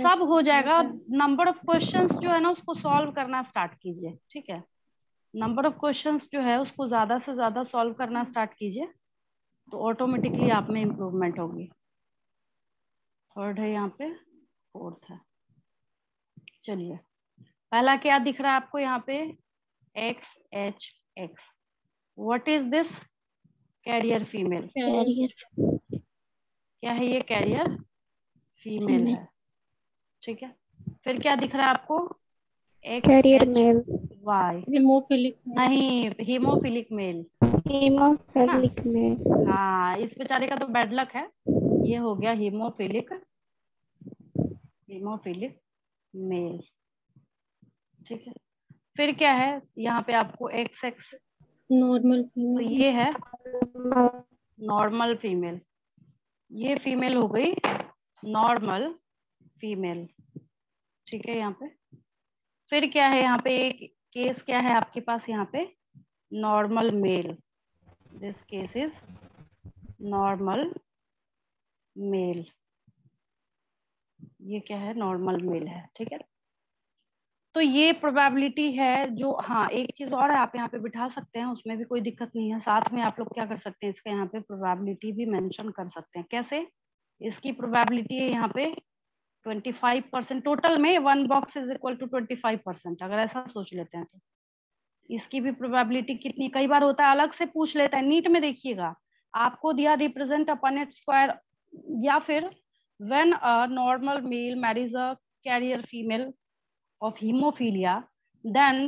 सब हो जाएगा। नंबर ऑफ क्वेश्चंस जो है ना उसको सॉल्व करना स्टार्ट कीजिए, ठीक है, नंबर ऑफ क्वेश्चंस जो है उसको ज्यादा से ज्यादा सॉल्व करना स्टार्ट कीजिए, तो ऑटोमेटिकली आप में इम्प्रूवमेंट होगी। थर्ड है यहाँ पे, फोर्थ है। चलिए पहला क्या दिख रहा है आपको यहाँ पे, XHX, what is this, carrier female, क्या है ये, कैरियर फीमेल है, ठीक है। फिर क्या दिख रहा है आपको, XHY, हीमोफिलिक नहीं हीमोफिलिक मेल, हाँ इस बेचारे का तो बैड लक है, ये हो गया हीमोफिलिक मेल, ठीक है। फिर क्या है यहाँ पे आपको XX, नॉर्मल तो ये है नॉर्मल फीमेल, ये फीमेल हो गई नॉर्मल फीमेल, ठीक है। यहाँ पे फिर क्या है, यहाँ पे एक केस क्या है आपके पास, यहाँ पे normal male, this case is normal male, ये क्या है, नॉर्मल मेल है, ठीक है। तो ये प्रोबेबिलिटी है जो, हाँ एक चीज और है, आप यहाँ पे बिठा सकते हैं, उसमें भी कोई दिक्कत नहीं है, साथ में आप लोग क्या कर सकते हैं, इसका यहाँ पे प्रोबेबिलिटी भी मेंशन कर सकते हैं। कैसे, इसकी प्रोबेबिलिटी है यहाँ पे 25%, टोटल में 1 बॉक्स इज इक्वल टू 25%, अगर ऐसा सोच लेते हैं तो इसकी भी प्रोबेबिलिटी कितनी, कई बार होता है अलग से पूछ लेता है, नीट में देखिएगा आपको दिया रिप्रेजेंट अपॉन इट स्क्वायर, या फिर when a normal male marriage a carrier female of hemophilia, then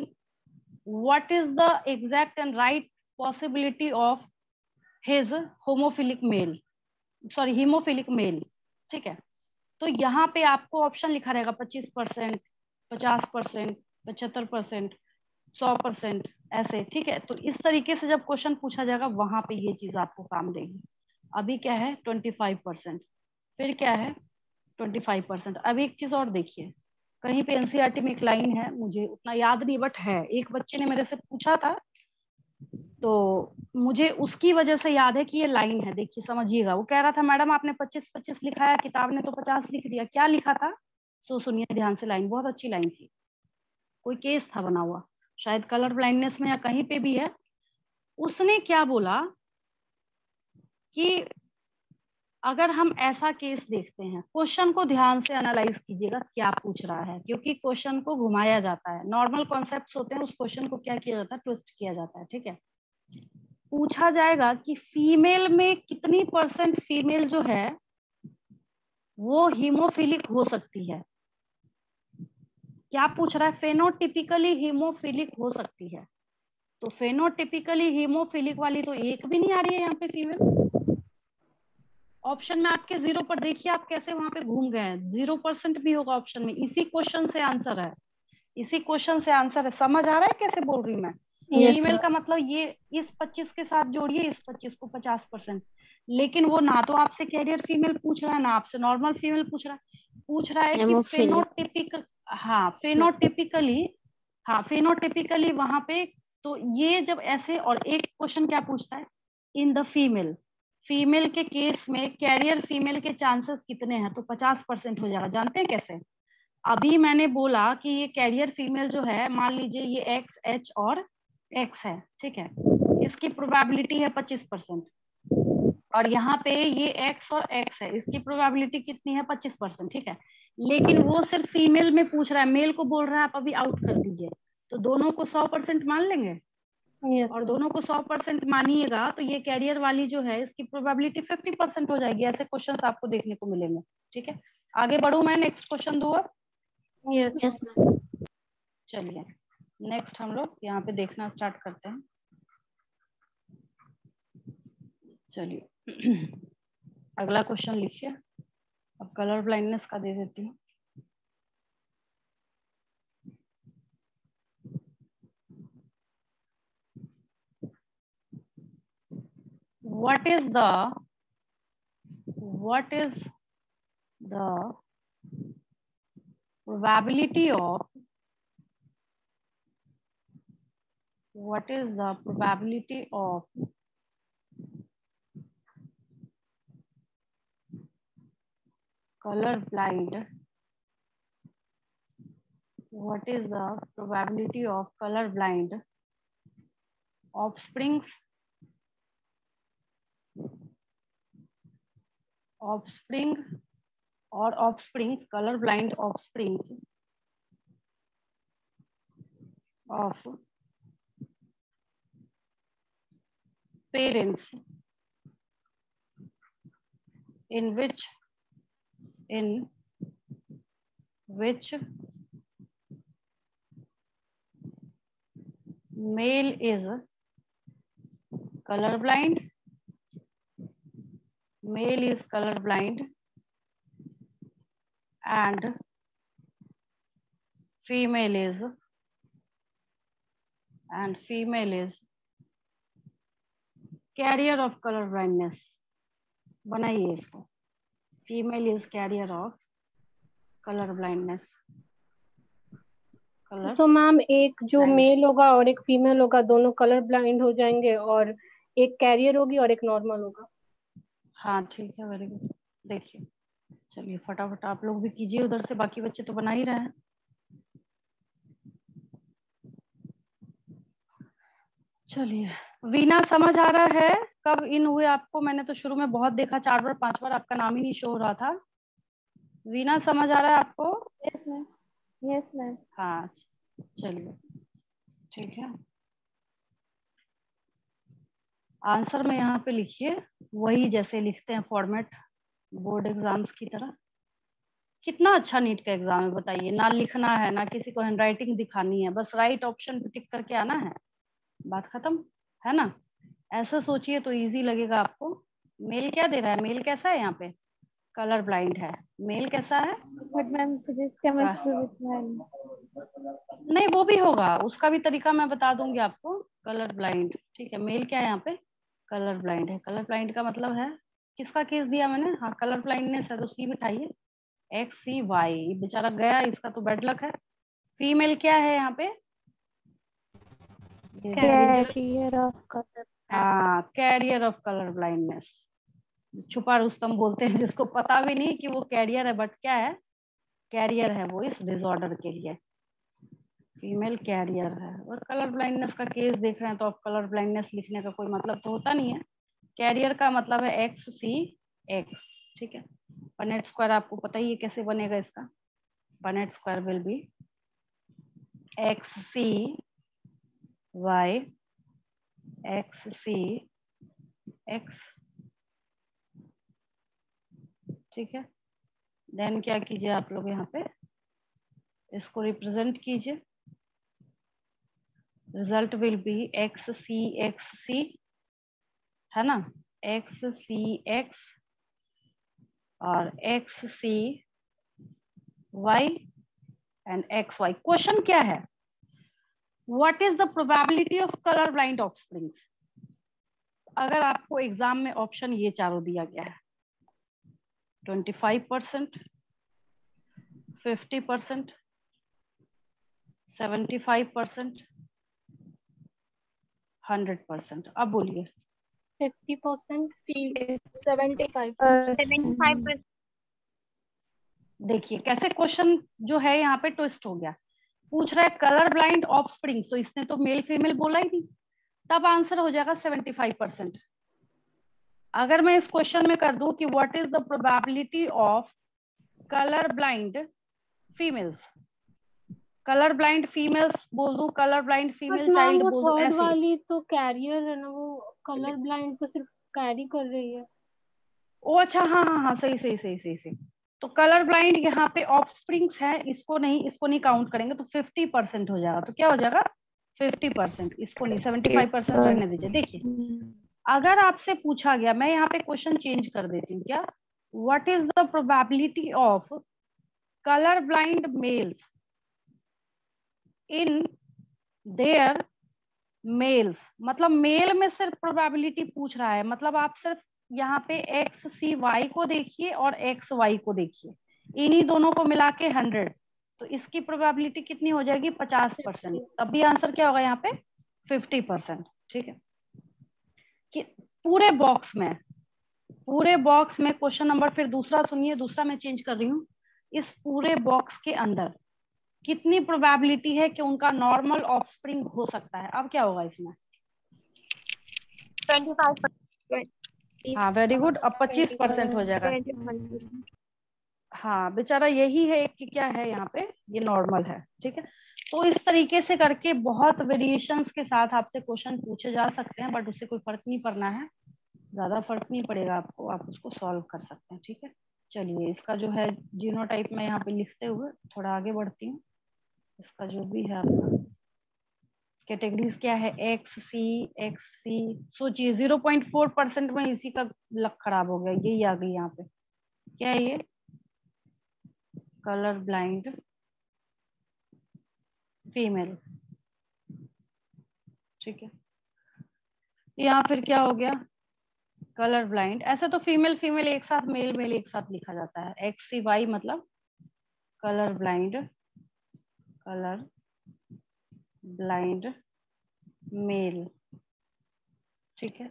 what is the exact and right possibility of his hemophilic male, ठीक है। तो यहाँ पे आपको ऑप्शन लिखा रहेगा 25%, 50%, 75%, 100%, ऐसे, ठीक है। तो इस तरीके से जब क्वेश्चन पूछा जाएगा वहां पे ये चीज आपको काम देगी। अभी क्या है 25%, फिर क्या है 25%। अब एक चीज और देखिए, कहीं पे एनसीईआरटी में एक लाइन है, मुझे उतना याद नहीं बट है, एक बच्चे ने मेरे से पूछा था तो मुझे उसकी वजह से याद है कि ये लाइन है, देखिए समझिएगा। वो कह रहा था मैडम आपने 25-25 लिखा है, किताब ने तो 50 लिख दिया, क्या लिखा था, सो सुनिए ध्यान से, लाइन बहुत अच्छी लाइन थी, कोई केस था बना हुआ, शायद कलर ब्लाइंडनेस में या कहीं पे भी है। उसने क्या बोला कि अगर हम ऐसा केस देखते हैं, क्वेश्चन को ध्यान से एनालाइज कीजिएगा क्या पूछ रहा है, क्योंकि क्वेश्चन को घुमाया जाता है, नॉर्मल कॉन्सेप्ट्स होते हैं, उस क्वेश्चन को क्या किया जाता है, ट्विस्ट किया जाता है, ठीक है। पूछा जाएगा कि फीमेल में कितनी % फीमेल जो है वो हीमोफिलिक हो सकती है, क्या पूछ रहा है, फेनोटिपिकली हीमोफिलिक हो सकती है। तो फेनोटिपिकली हीमोफिलिक वाली तो एक भी नहीं आ रही है यहाँ पे फीमेल, ऑप्शन में आपके 0 पर देखिए आप कैसे वहां पे घूम गए हैं, 0% भी होगा ऑप्शन में, इसी क्वेश्चन से आंसर है, इसी क्वेश्चन से आंसर है। समझ आ रहा है कैसे बोल रही मैं, फीमेल का मतलब ये इस 25 के साथ जोड़िए, इस 25 को 50%, लेकिन वो ना तो आपसे कैरियर फीमेल पूछ रहा है, ना आपसे नॉर्मल फीमेल पूछ रहा है कि फेनोटिपिकल, हाँ फेनोटिपिकली वहां पे। तो ये जब ऐसे, और एक क्वेश्चन क्या पूछता है, इन द फीमेल के केस में कैरियर फीमेल के चांसेस कितने हैं, तो 50% हो जाएगा। जानते हैं कैसे, अभी मैंने बोला कि ये कैरियर फीमेल जो है, मान लीजिए ये एक्स, एच और एक्स है, ठीक है, इसकी प्रोबेबिलिटी है 25%, और यहाँ पे ये एक्स और एक्स है, इसकी प्रोबेबिलिटी कितनी है? 25%, ठीक है। लेकिन वो सिर्फ फीमेल में पूछ रहा है, मेल को बोल रहा है आप अभी आउट कर दीजिए, तो दोनों को 100% मान लेंगे। Yes, और दोनों को 100% मानिएगा तो ये कैरियर वाली जो है इसकी प्रोबेबिलिटी 50% हो जाएगी। ऐसे क्वेश्चन आपको देखने को मिलेंगे, ठीक है। आगे बढ़ू मैं, नेक्स्ट क्वेश्चन दो अब। yes. Yes ma'am. चलिए नेक्स्ट हम लोग यहाँ पे देखना स्टार्ट करते हैं। चलिए अगला क्वेश्चन लिखिए। अब कलर ब्लाइंडनेस का दे देती हूँ। What is the probability of color blind? What is the probability of color blind offspring or offspring, color blind offspring of parents in which male is colorblind, and female is carrier of color blindness। बनाइए इसको, female is carrier of colour blindness. तो ma'am एक जो mail होगा और एक female होगा, दोनों कलर ब्लाइंड हो जाएंगे, और एक कैरियर होगी और एक नॉर्मल होगा। हाँ ठीक है, वेरी गुड। देखिए चलिए फटाफट आप लोग भी कीजिए उधर से, बाकी बच्चे तो बना ही रहे हैं। चलिए वीना समझ आ रहा है? कब इन हुए आपको? मैंने तो शुरू में बहुत देखा, 4 बार 5 बार आपका नाम ही नहीं शो हो रहा था। वीना समझ आ रहा है आपको? Yes ma'am, yes ma'am. हाँ चलिए ठीक है। आंसर में यहाँ पे लिखिए वही जैसे लिखते हैं फॉर्मेट बोर्ड एग्जाम्स की तरह। कितना अच्छा नीट का एग्जाम है बताइए, ना लिखना है ना किसी को हैंडराइटिंग दिखानी है, बस राइट ऑप्शन पे टिक करके आना है, बात खत्म है ना। ऐसा सोचिए तो इजी लगेगा आपको। मेल क्या दे रहा है? मेल कैसा है यहाँ पे? कलर ब्लाइंड है। मेल कैसा है? बट मैम फिजिक्स केमिस्ट्री नहीं वो भी होगा, उसका भी तरीका मैं बता दूंगी आपको। कलर ब्लाइंड, ठीक है। मेल क्या है यहाँ पे? कलर ब्लाइंड है। कलर ब्लाइंड का मतलब है, किसका केस दिया मैंने? हाँ कलर ब्लाइंडनेस है तो सी बिठाइए, XCY। बेचारा गया, इसका तो बैड लक है। फीमेल क्या है यहाँ पे? Carrier of colour. हाँ कैरियर ऑफ कलर ब्लाइंडनेस। छुपा रुस्तम बोलते हैं जिसको पता भी नहीं कि वो कैरियर है, बट क्या है? कैरियर है वो इस डिसऑर्डर के लिए, फीमेल कैरियर है। और कलर ब्लाइंडनेस का केस देख रहे हैं तो अब कलर ब्लाइंडनेस लिखने का कोई मतलब तो होता नहीं है। कैरियर का मतलब है XCX, ठीक है। पनेट स्क्वायर आपको पता ही है कैसे बनेगा इसका। Punnett square will be XCY XCX, ठीक है। देन क्या कीजिए आप लोग यहाँ पे इसको रिप्रेजेंट कीजिए, रिजल्ट विल बी XCXC, है ना, XCX और XCY एंड XY। क्वेश्चन क्या है? What is the probability of colour blind offsprings? अगर आपको एग्जाम में ऑप्शन ये चारों दिया गया है, 25%, 50%, 75%, 100%। अब बोलिए। 50%, 75%। देखिए कैसे क्वेश्चन जो है यहाँ पे ट्विस्ट हो गया। पूछ रहा है कलर ब्लाइंड ऑफस्प्रिंग, तो इसने तो मेल फीमेल बोला ही नहीं, तब आंसर हो जाएगा 75%। अगर मैं इस क्वेश्चन में कर दूं कि what is the probability of colour blind females, colour blind females बोल दूं, कलर ब्लाइंड फीमेल चाइल्ड वो बोल दूं, थर्ड ऐसे वाली तो कैरियर है ना, वो कलर ब्लाइंड तो सिर्फ कैरी कर रही है। ओ अच्छा, हाँ हाँ हाँ, सही सही सही सही सही। तो कलर ब्लाइंड यहाँ पे ऑफस्प्रिंग्स है, इसको नहीं काउंट करेंगे, तो 50% हो जाएगा। तो क्या हो जाएगा 50%, इसको नहीं 75% रहने दीजिए। देखिए अगर आपसे पूछा गया, मैं यहाँ पे क्वेश्चन चेंज कर देती हूँ, क्या what is the probability of colour blind males in their males, मतलब मेल में सिर्फ प्रोबेबिलिटी पूछ रहा है, मतलब आप सिर्फ यहाँ पे एक्स सी वाई को देखिए और एक्स वाई को देखिए, इन्हीं दोनों को मिला के 100, तो इसकी प्रोबेबिलिटी कितनी हो जाएगी 50%, तब भी आंसर क्या होगा यहाँ पे 50%। ठीक है कि पूरे बॉक्स में क्वेश्चन नंबर, फिर दूसरा सुनिए, दूसरा मैं चेंज कर रही हूँ, इस पूरे बॉक्स के अंदर कितनी प्रोबेबिलिटी है कि उनका नॉर्मल ऑफस्प्रिंग हो सकता है। अब क्या होगा इसमें 25%। हाँ वेरी गुड, अब 25% हो जाएगा। 21%। हाँ बेचारा यही है कि क्या है यहाँ पे, ये नॉर्मल है। ठीक है, तो इस तरीके से करके बहुत वेरिएशंस के साथ आपसे क्वेश्चन पूछे जा सकते हैं, बट उससे कोई फर्क नहीं पड़ना है, ज्यादा फर्क नहीं पड़ेगा आपको, आप उसको सॉल्व कर सकते हैं। ठीक है, चलिए इसका जो है जीनोटाइप में यहाँ पे लिखते हुए थोड़ा आगे बढ़ती हूँ। इसका जो भी है अपना कैटेगरीज क्या है, एक्स सी, सोचिए 0.4% में इसी का लक खराब हो गया, यही आ गई यहाँ पे, क्या है ये कलर ब्लाइंड फीमेल। ठीक है, यहाँ फिर क्या हो गया कलर ब्लाइंड, ऐसे तो फीमेल फीमेल एक साथ, मेल मेल एक साथ लिखा जाता है, एक्स सी वाई मतलब कलर ब्लाइंड मेल। ठीक है,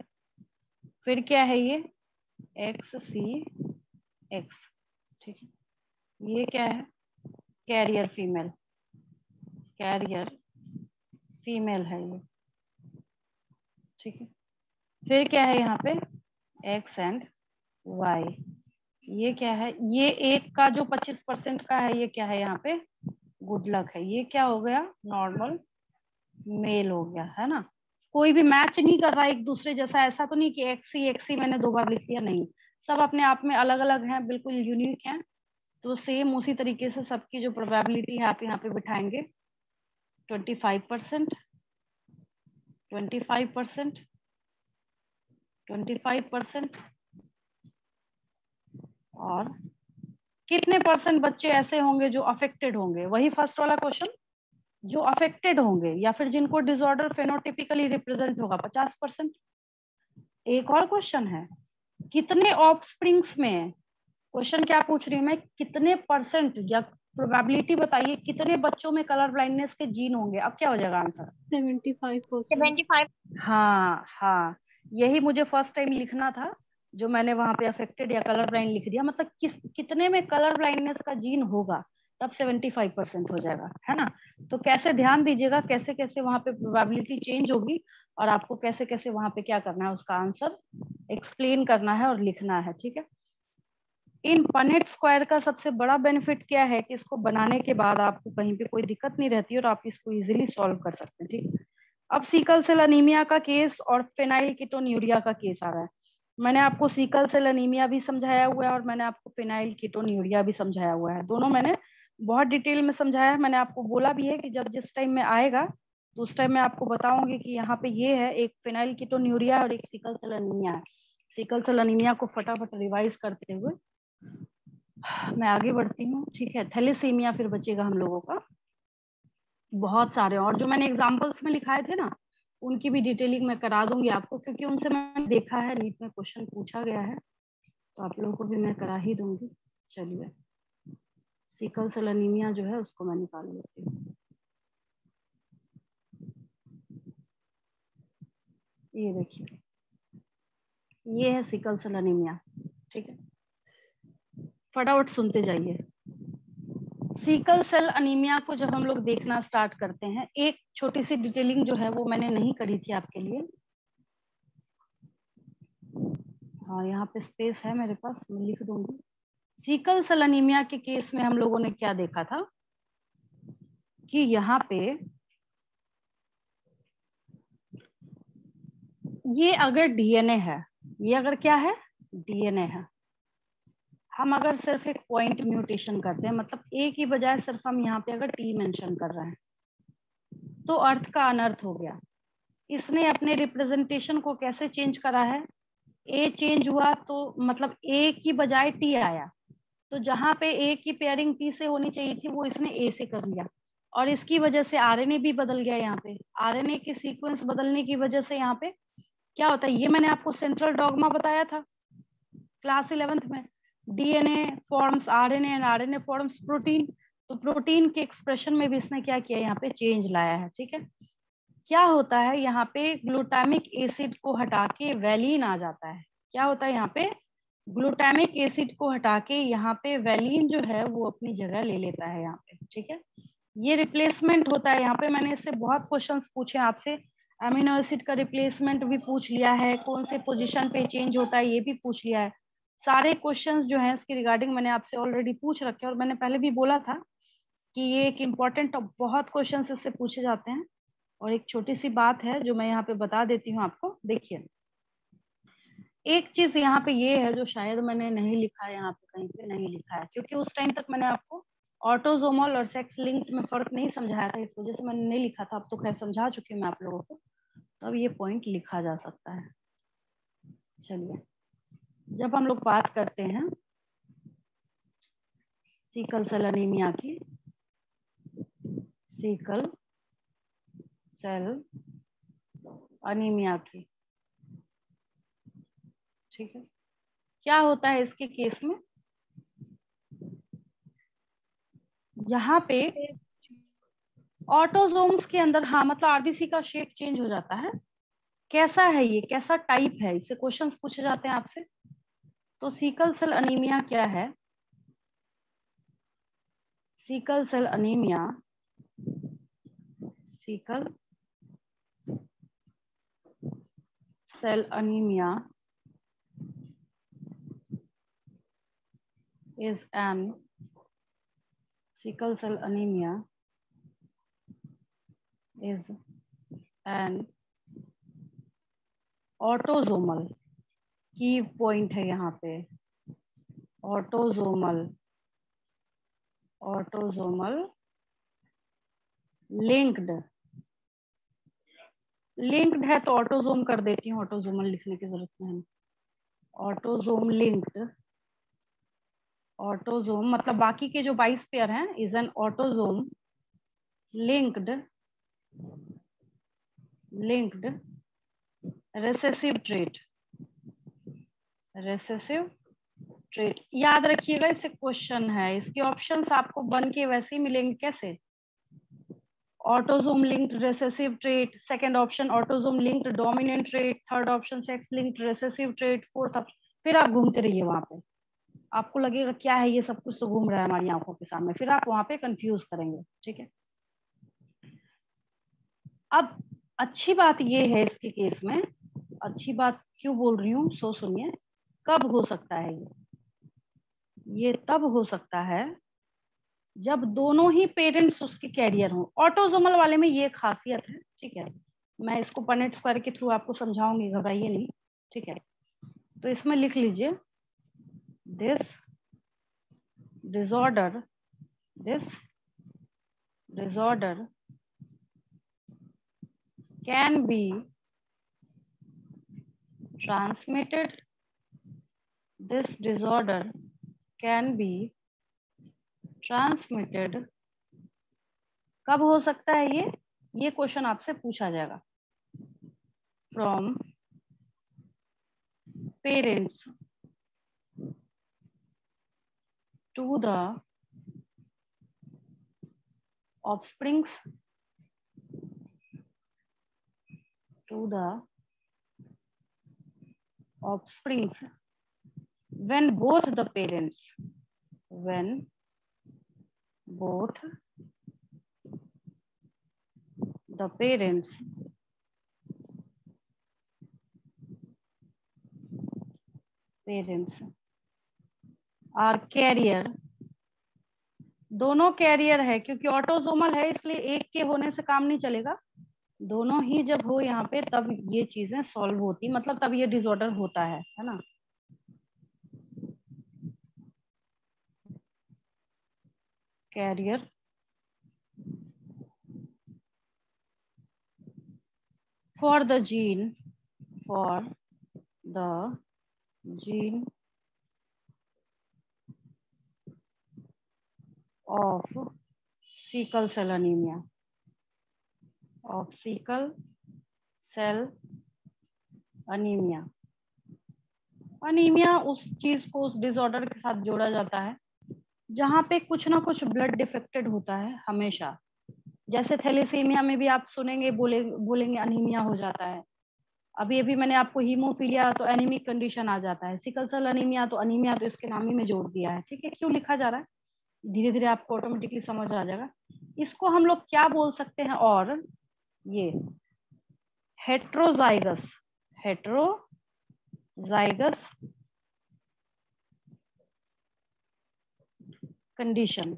फिर क्या है ये एक्स सी एक्स। ठीक है, ये क्या है कैरियर फीमेल है ये। ठीक है, फिर क्या है यहाँ पे एक्स एंड वाई, ये क्या है, ये एक का जो 25% का है, ये क्या है यहाँ पे गुड लक है, ये क्या हो गया नॉर्मल मेल हो गया, है ना। कोई भी मैच नहीं कर रहा है एक दूसरे जैसा, ऐसा तो नहीं कि एक्स सी मैंने 2 बार लिख दिया, नहीं, सब अपने आप में अलग अलग हैं, बिल्कुल यूनिक हैं। तो सेम उसी तरीके से सबकी जो प्रोबेबिलिटी है आप यहाँ पे बिठाएंगे 25%, 25%, 25% और कितने परसेंट बच्चे ऐसे होंगे जो अफेक्टेड होंगे, वही फर्स्ट वाला क्वेश्चन, जो अफेक्टेड होंगे या फिर जिनको डिसऑर्डर फेनोटिपिकली रिप्रेजेंट होगा 50%। एक और क्वेश्चन है कितने ऑफस्प्रिंग्स में, क्वेश्चन क्या पूछ रही हूँ मैं, कितने परसेंट या प्रोबेबिलिटी बताइए कितने बच्चों में कलर ब्लाइंडनेस के जीन होंगे। अब क्या हो जाएगा आंसर 75%। 75। हाँ हाँ, यही मुझे फर्स्ट टाइम लिखना था, जो मैंने वहां पे अफेक्टेड या कलर ब्लाइंड लिख दिया, मतलब कितने में कलर ब्लाइंडनेस का जीन होगा, तब 75% हो जाएगा, है ना। तो कैसे ध्यान दीजिएगा कैसे कैसे वहां पे प्रोबेबिलिटी चेंज होगी, और आपको कैसे कैसे वहां पे क्या करना है, उसका आंसर एक्सप्लेन करना है और लिखना है। ठीक है, इन पनेट स्क्वायर का सबसे बड़ा बेनिफिट क्या है कि इसको बनाने के बाद आपको कहीं पे कोई दिक्कत नहीं रहती और आप इसको इजीली सॉल्व कर सकते हैं। ठीक है, अब सिकल सेल अनीमिया का केस और फेनाइल कीटोन्यूरिया का केस आ रहा है। मैंने आपको सिकल सेल अनीमिया भी समझाया हुआ है और मैंने आपको फेनाइल कीटोन्यूरिया भी समझाया हुआ है, दोनों मैंने बहुत डिटेल में समझाया है। मैंने आपको बोला भी है कि जब जिस टाइम में आएगा तो उस टाइम मैं आपको बताऊंगी कि यहाँ पे ये है, एक फेनाइल कीटोन्यूरिया और एक सिकल सेल अनीमिया है। सिकल सेल अनीमिया को फटाफट रिवाइज करते हुए मैं आगे बढ़ती हूँ। ठीक है, थैलेसीमिया फिर बचेगा हम लोगों का, बहुत सारे और जो मैंने एग्जांपल्स में लिखाए थे ना, उनकी भी डिटेलिंग मैं करा दूंगी आपको, क्योंकि उनसे मैंने देखा है नीट में क्वेश्चन पूछा गया है, तो आप लोगों को भी मैं करा ही दूंगी। चलिए, सिकल सेल एनीमिया जो है उसको मैं निकाल लेती हूँ। ये देखिए, ये है सिकल सेल एनीमिया। ठीक है, फटाफट सुनते जाइए। सीकल सेल अनीमिया को जब हम लोग देखना स्टार्ट करते हैं, एक छोटी सी डिटेलिंग जो है वो मैंने नहीं करी थी आपके लिए। हाँ, यहाँ पे स्पेस है मेरे पास, मैं लिख दूंगी। सीकल सेल अनीमिया के केस में हम लोगों ने क्या देखा था कि यहाँ पे ये अगर डीएनए है, ये अगर क्या है, डीएनए है, हम अगर सिर्फ एक पॉइंट म्यूटेशन करते हैं, मतलब ए की बजाय सिर्फ हम यहाँ पे अगर टी मेंशन कर रहे हैं, तो अर्थ का अनर्थ हो गया। इसने अपने रिप्रेजेंटेशन को कैसे चेंज करा है, ए चेंज हुआ तो मतलब ए की बजाय टी आया, तो जहां पे ए की पेयरिंग टी से होनी चाहिए थी वो इसने ए से कर लिया, और इसकी वजह से आरएनए भी बदल गया। यहाँ पे आरएनए की सीक्वेंस बदलने की वजह से यहाँ पे क्या होता है, ये मैंने आपको सेंट्रल डॉगमा बताया था क्लास 11th में। DNA forms RNA and RNA forms protein, तो प्रोटीन के एक्सप्रेशन में भी इसने क्या किया, यहाँ पे चेंज लाया है। ठीक है, क्या होता है यहाँ पे, ग्लूटामिक एसिड को हटा के वैलीन आ जाता है। क्या होता है यहाँ पे, ग्लूटामिक एसिड को हटा के यहाँ पे वैलीन जो है वो अपनी जगह ले लेता है यहाँ पे। ठीक है, ये रिप्लेसमेंट होता है। यहाँ पे मैंने इससे बहुत क्वेश्चंस पूछे आपसे, अमीनो एसिड का रिप्लेसमेंट भी पूछ लिया है, कौन से पोजीशन पे चेंज होता है ये भी पूछ लिया है। सारे क्वेश्चंस जो है इसके रिगार्डिंग मैंने आपसे ऑलरेडी पूछ रखे हैं, और मैंने पहले भी बोला था कि ये एक इम्पॉर्टेंट, बहुत क्वेश्चन इससे पूछे जाते हैं। और एक छोटी सी बात है जो मैं यहाँ पे बता देती हूँ आपको। देखिए, एक चीज यहाँ पे ये है जो शायद मैंने नहीं लिखा है, यहाँ पे कहीं पे नहीं लिखा है, क्योंकि उस टाइम तक मैंने आपको ऑटोजोमल और सेक्स लिंक्ड में फर्क नहीं समझाया था, इस वजह से मैंने नहीं लिखा था। अब तो खैर समझा चुकी हूँ मैं आप लोगों को, तो अब ये पॉइंट लिखा जा सकता है। चलिए, जब हम लोग बात करते हैं सीकल सेल अनीमिया की, सीकल सेल अनीमिया की, ठीक है, क्या होता है इसके केस में, यहाँ पे ऑटोजोम्स के अंदर, हाँ मतलब आरबीसी का शेप चेंज हो जाता है। कैसा है ये, कैसा टाइप है, इससे क्वेश्चंस पूछे जाते हैं आपसे। तो सीकल सेल अनीमिया क्या है, sickle cell anaemia, sickle cell anaemia is an sickle cell anemia is an autosomal, की पॉइंट है यहाँ पे, ऑटोजोमल, ऑटोजोमल लिंक्ड, लिंक्ड है तो ऑटोजोम कर देती हूँ, ऑटोजोमल लिखने की जरूरत नहीं। ऑटोजोम लिंक्ड, ऑटोजोम मतलब बाकी के जो 22 पेयर हैं, is an autosome linked, linked recessive trait, recessive trait. याद रखिएगा, इससे क्वेश्चन है, इसके ऑप्शंस आपको बन के वैसे ही मिलेंगे। कैसे, autosome linked recessive trait, second option autosome linked dominant trait, third option sex linked recessive trait, fourth option, फिर आप घूमते रहिए वहां पे, आपको लगेगा क्या है ये सब कुछ तो घूम रहा है हमारी आंखों के सामने, फिर आप वहां पे कंफ्यूज करेंगे। ठीक है, अब अच्छी बात ये है इसके केस में, अच्छी बात क्यों बोल रही हूँ सो सुनिए, कब हो सकता है ये तब हो सकता है जब दोनों ही पेरेंट्स उसके कैरियर हों। ऑटोजोमल वाले में ये खासियत है। ठीक है, मैं इसको पनेट स्क्वायर के थ्रू आपको समझाऊंगी, घबराइए नहीं। ठीक है, तो इसमें लिख लीजिए, this disorder, this disorder can be transmitted, this disorder can be transmitted, कब हो सकता है ये क्वेश्चन आपसे पूछा जाएगा, from parents to the offsprings, to the offsprings when both the parents, when both the parents are carrier, दोनों career है, क्योंकि ऑटोसोमल है इसलिए एक के होने से काम नहीं चलेगा, दोनों ही जब हो यहाँ पे तब ये चीजें सॉल्व होती, मतलब तब ये डिसऑर्डर होता है ना। Carrier for the gene of sickle cell anemia, anaemia उस चीज को उस डिसऑर्डर के साथ जोड़ा जाता है जहां पे कुछ ना कुछ ब्लड डिफेक्टेड होता है हमेशा। जैसे थैलेसीमिया में भी आप सुनेंगे बोलेंगे अनीमिया हो जाता है। अभी अभी मैंने आपको हीमोफीलिया तो एनीमिक कंडीशन आ जाता है, सिकल सेल अनीमिया तो अनीमिया तो इसके नाम ही में जोड़ दिया है। ठीक है, क्यों लिखा जा रहा है धीरे धीरे आपको ऑटोमेटिकली समझ आ जाएगा। इसको हम लोग क्या बोल सकते हैं, और ये हेट्रोजाइगस कंडीशन,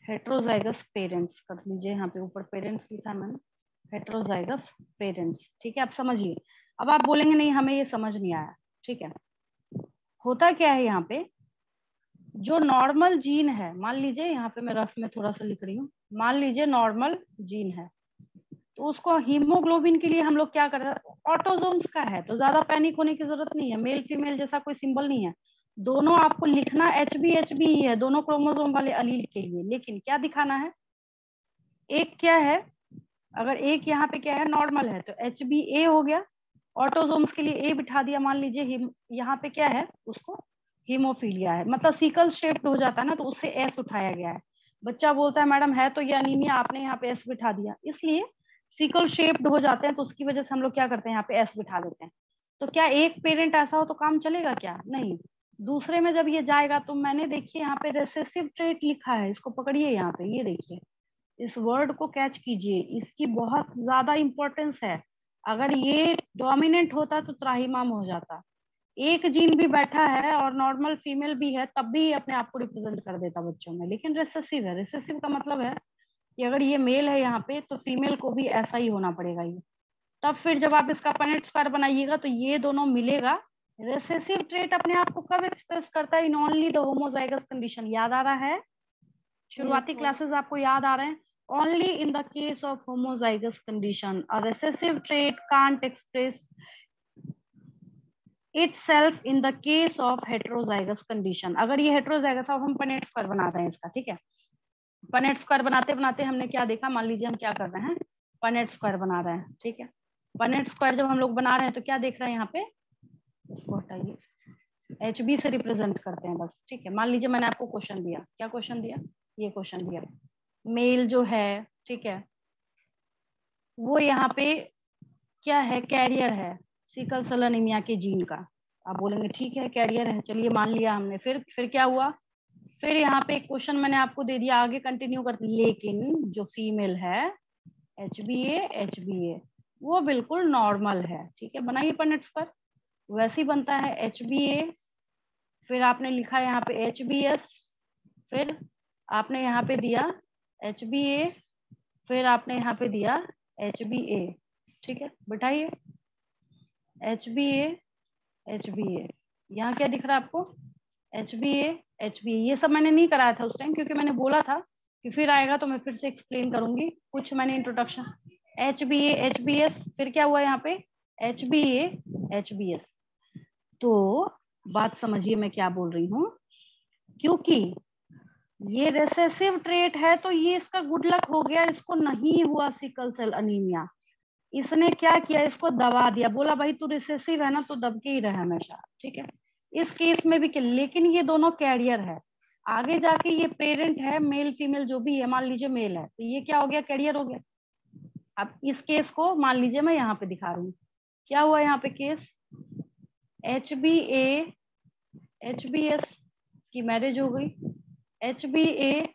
हेट्रोजाइगस पेरेंट्स कर लीजिए, यहाँ पे ऊपर पेरेंट्स लिखा मैंने, हेट्रोजाइगस पेरेंट्स। ठीक है, आप समझिए। अब आप बोलेंगे नहीं हमें ये समझ नहीं आया। ठीक है, होता क्या है यहाँ पे, जो नॉर्मल जीन है, मान लीजिए यहाँ पे मैं रफ में थोड़ा सा लिख रही हूँ, मान लीजिए नॉर्मल जीन है तो उसको हीमोग्लोबिन के लिए हम लोग क्या कर रहे हैं, ऑटोसोम्स का है तो ज्यादा पैनिक होने की जरूरत नहीं है, मेल फीमेल जैसा कोई सिंबल नहीं है, दोनों आपको लिखना HB ही है दोनों क्रोमोसोम वाले अलील के लिए। लेकिन क्या दिखाना है, एक क्या है, अगर एक यहाँ पे क्या है नॉर्मल है तो HBA हो गया, ऑटोसोम्स के लिए A बिठा दिया, मान लीजिए यहाँ पे क्या है उसको हीमोफीलिया है, मतलब सीकल शेप्ड हो जाता है ना तो उससे S उठाया गया है। बच्चा बोलता है मैडम है तो ये अनीमिया, आपने यहाँ पे S बिठा दिया, इसलिए सीकल शेप्ड हो जाते हैं तो उसकी वजह से हम लोग क्या करते हैं यहाँ पे S बिठा देते हैं। तो क्या एक पेरेंट ऐसा हो तो काम चलेगा क्या, नहीं। दूसरे में जब ये जाएगा तो मैंने देखिए यहाँ पे रिसेसिव ट्रेट लिखा है, इसको पकड़िए यहाँ पे, ये देखिए इस वर्ड को कैच कीजिए, इसकी बहुत ज्यादा इंपॉर्टेंस है। अगर ये डोमिनेंट होता तो त्राहिमाम हो जाता, एक जीन भी बैठा है और नॉर्मल फीमेल भी है तब भी अपने आप को रिप्रेजेंट कर देता बच्चों में, लेकिन रिसेसिव है। रिसेसिव का मतलब है कि अगर ये मेल है यहाँ पे तो फीमेल को भी ऐसा ही होना पड़ेगा ये, तब फिर जब आप इसका पनेट स्क्वायर बनाइएगा तो ये दोनों मिलेगा। रिसेसिव ट्रेट अपने आप को कब एक्सप्रेस करता है, in only the homozygous condition. याद आ रहा है, शुरुआती क्लासेस आपको याद आ रहे हैं, only in the case of homozygous condition a recessive trait can't express itself in the case of heterozygous condition। अगर ये heterozygous, अब हम पनेट स्क्वायर बना रहे हैं इसका, ठीक है, पनेट स्क्वायर बनाते बनाते हमने क्या देखा, मान लीजिए हम क्या कर रहे हैं, पनेट स्क्वायर बना रहे हैं। ठीक है, पनेट स्क्वायर जब हम लोग बना रहे हैं तो क्या देख रहे हैं यहाँ पे, इसको हटाइए, HB से रिप्रेजेंट करते हैं बस। ठीक है, मान लीजिए मैंने आपको क्वेश्चन दिया, क्या क्वेश्चन दिया, ये क्वेश्चन दिया, मेल जो है, ठीक है, वो यहाँ पे क्या है, कैरियर है सिकल सेल एनीमिया के जीन का। आप बोलेंगे ठीक है कैरियर है, चलिए मान लिया हमने, फिर क्या हुआ, फिर यहाँ पे एक क्वेश्चन मैंने आपको दे दिया, आगे कंटिन्यू करते, लेकिन जो फीमेल है HBA वो बिल्कुल नॉर्मल है। ठीक है, बनाइए पनेट स्क्वायर, वैसे ही बनता है HBA, फिर आपने लिखा यहाँ पे HBS, फिर आपने यहाँ पे दिया HBA, फिर आपने यहाँ पे दिया HBA। ठीक है, बैठाइए HBA यहाँ क्या दिख रहा है आपको, HBA। ये सब मैंने नहीं कराया था उस टाइम, क्योंकि मैंने बोला था कि फिर आएगा तो मैं फिर से एक्सप्लेन करूंगी, कुछ मैंने इंट्रोडक्शन, HBA HBS, फिर क्या हुआ यहाँ पे HBA HBS। तो बात समझिए मैं क्या बोल रही हूँ, क्योंकि ये रेसेसिव ट्रेट है तो ये इसका गुड लक हो गया, इसको नहीं हुआ सिकल सेल अनीमिया, इसने क्या किया, इसको दबा दिया, बोला भाई तू रिसेसिव है ना तो दब के ही रहे हमेशा। ठीक है, इस केस में भी क्या, लेकिन ये दोनों कैरियर है, आगे जाके ये पेरेंट है मेल फीमेल जो भी है, मान लीजिए मेल है तो ये क्या हो गया, कैरियर हो गया। अब इस केस को मान लीजिए मैं यहाँ पे दिखा रही हूँ, क्या हुआ यहाँ पे केस, HBA HBS की मैरिज हो गई, HbS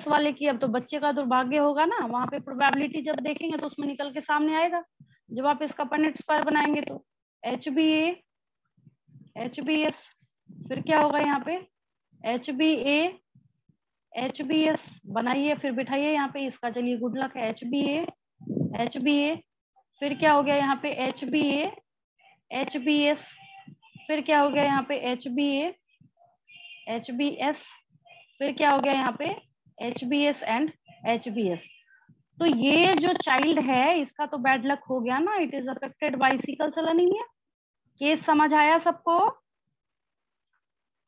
वाले की अब तो बच्चे का दुर्भाग्य होगा ना, वहां पे प्रोबेबिलिटी जब देखेंगे तो उसमें निकल के सामने आएगा जब आप इसका पनेट स्क्वायर बनाएंगे तो HbS, फिर क्या होगा यहाँ पे HbS बनाइए, फिर बिठाइए यहाँ पे इसका, चलिए गुड लक है। HbA, फिर क्या हो गया यहाँ पे HbS, फिर क्या हो गया यहाँ पे HbS, फिर क्या हो गया यहाँ पे HbS एंड HbS। तो ये जो चाइल्ड है इसका तो बैड लक हो गया ना, it is affected by sickle cell anaemia. Case समझ आया सबको?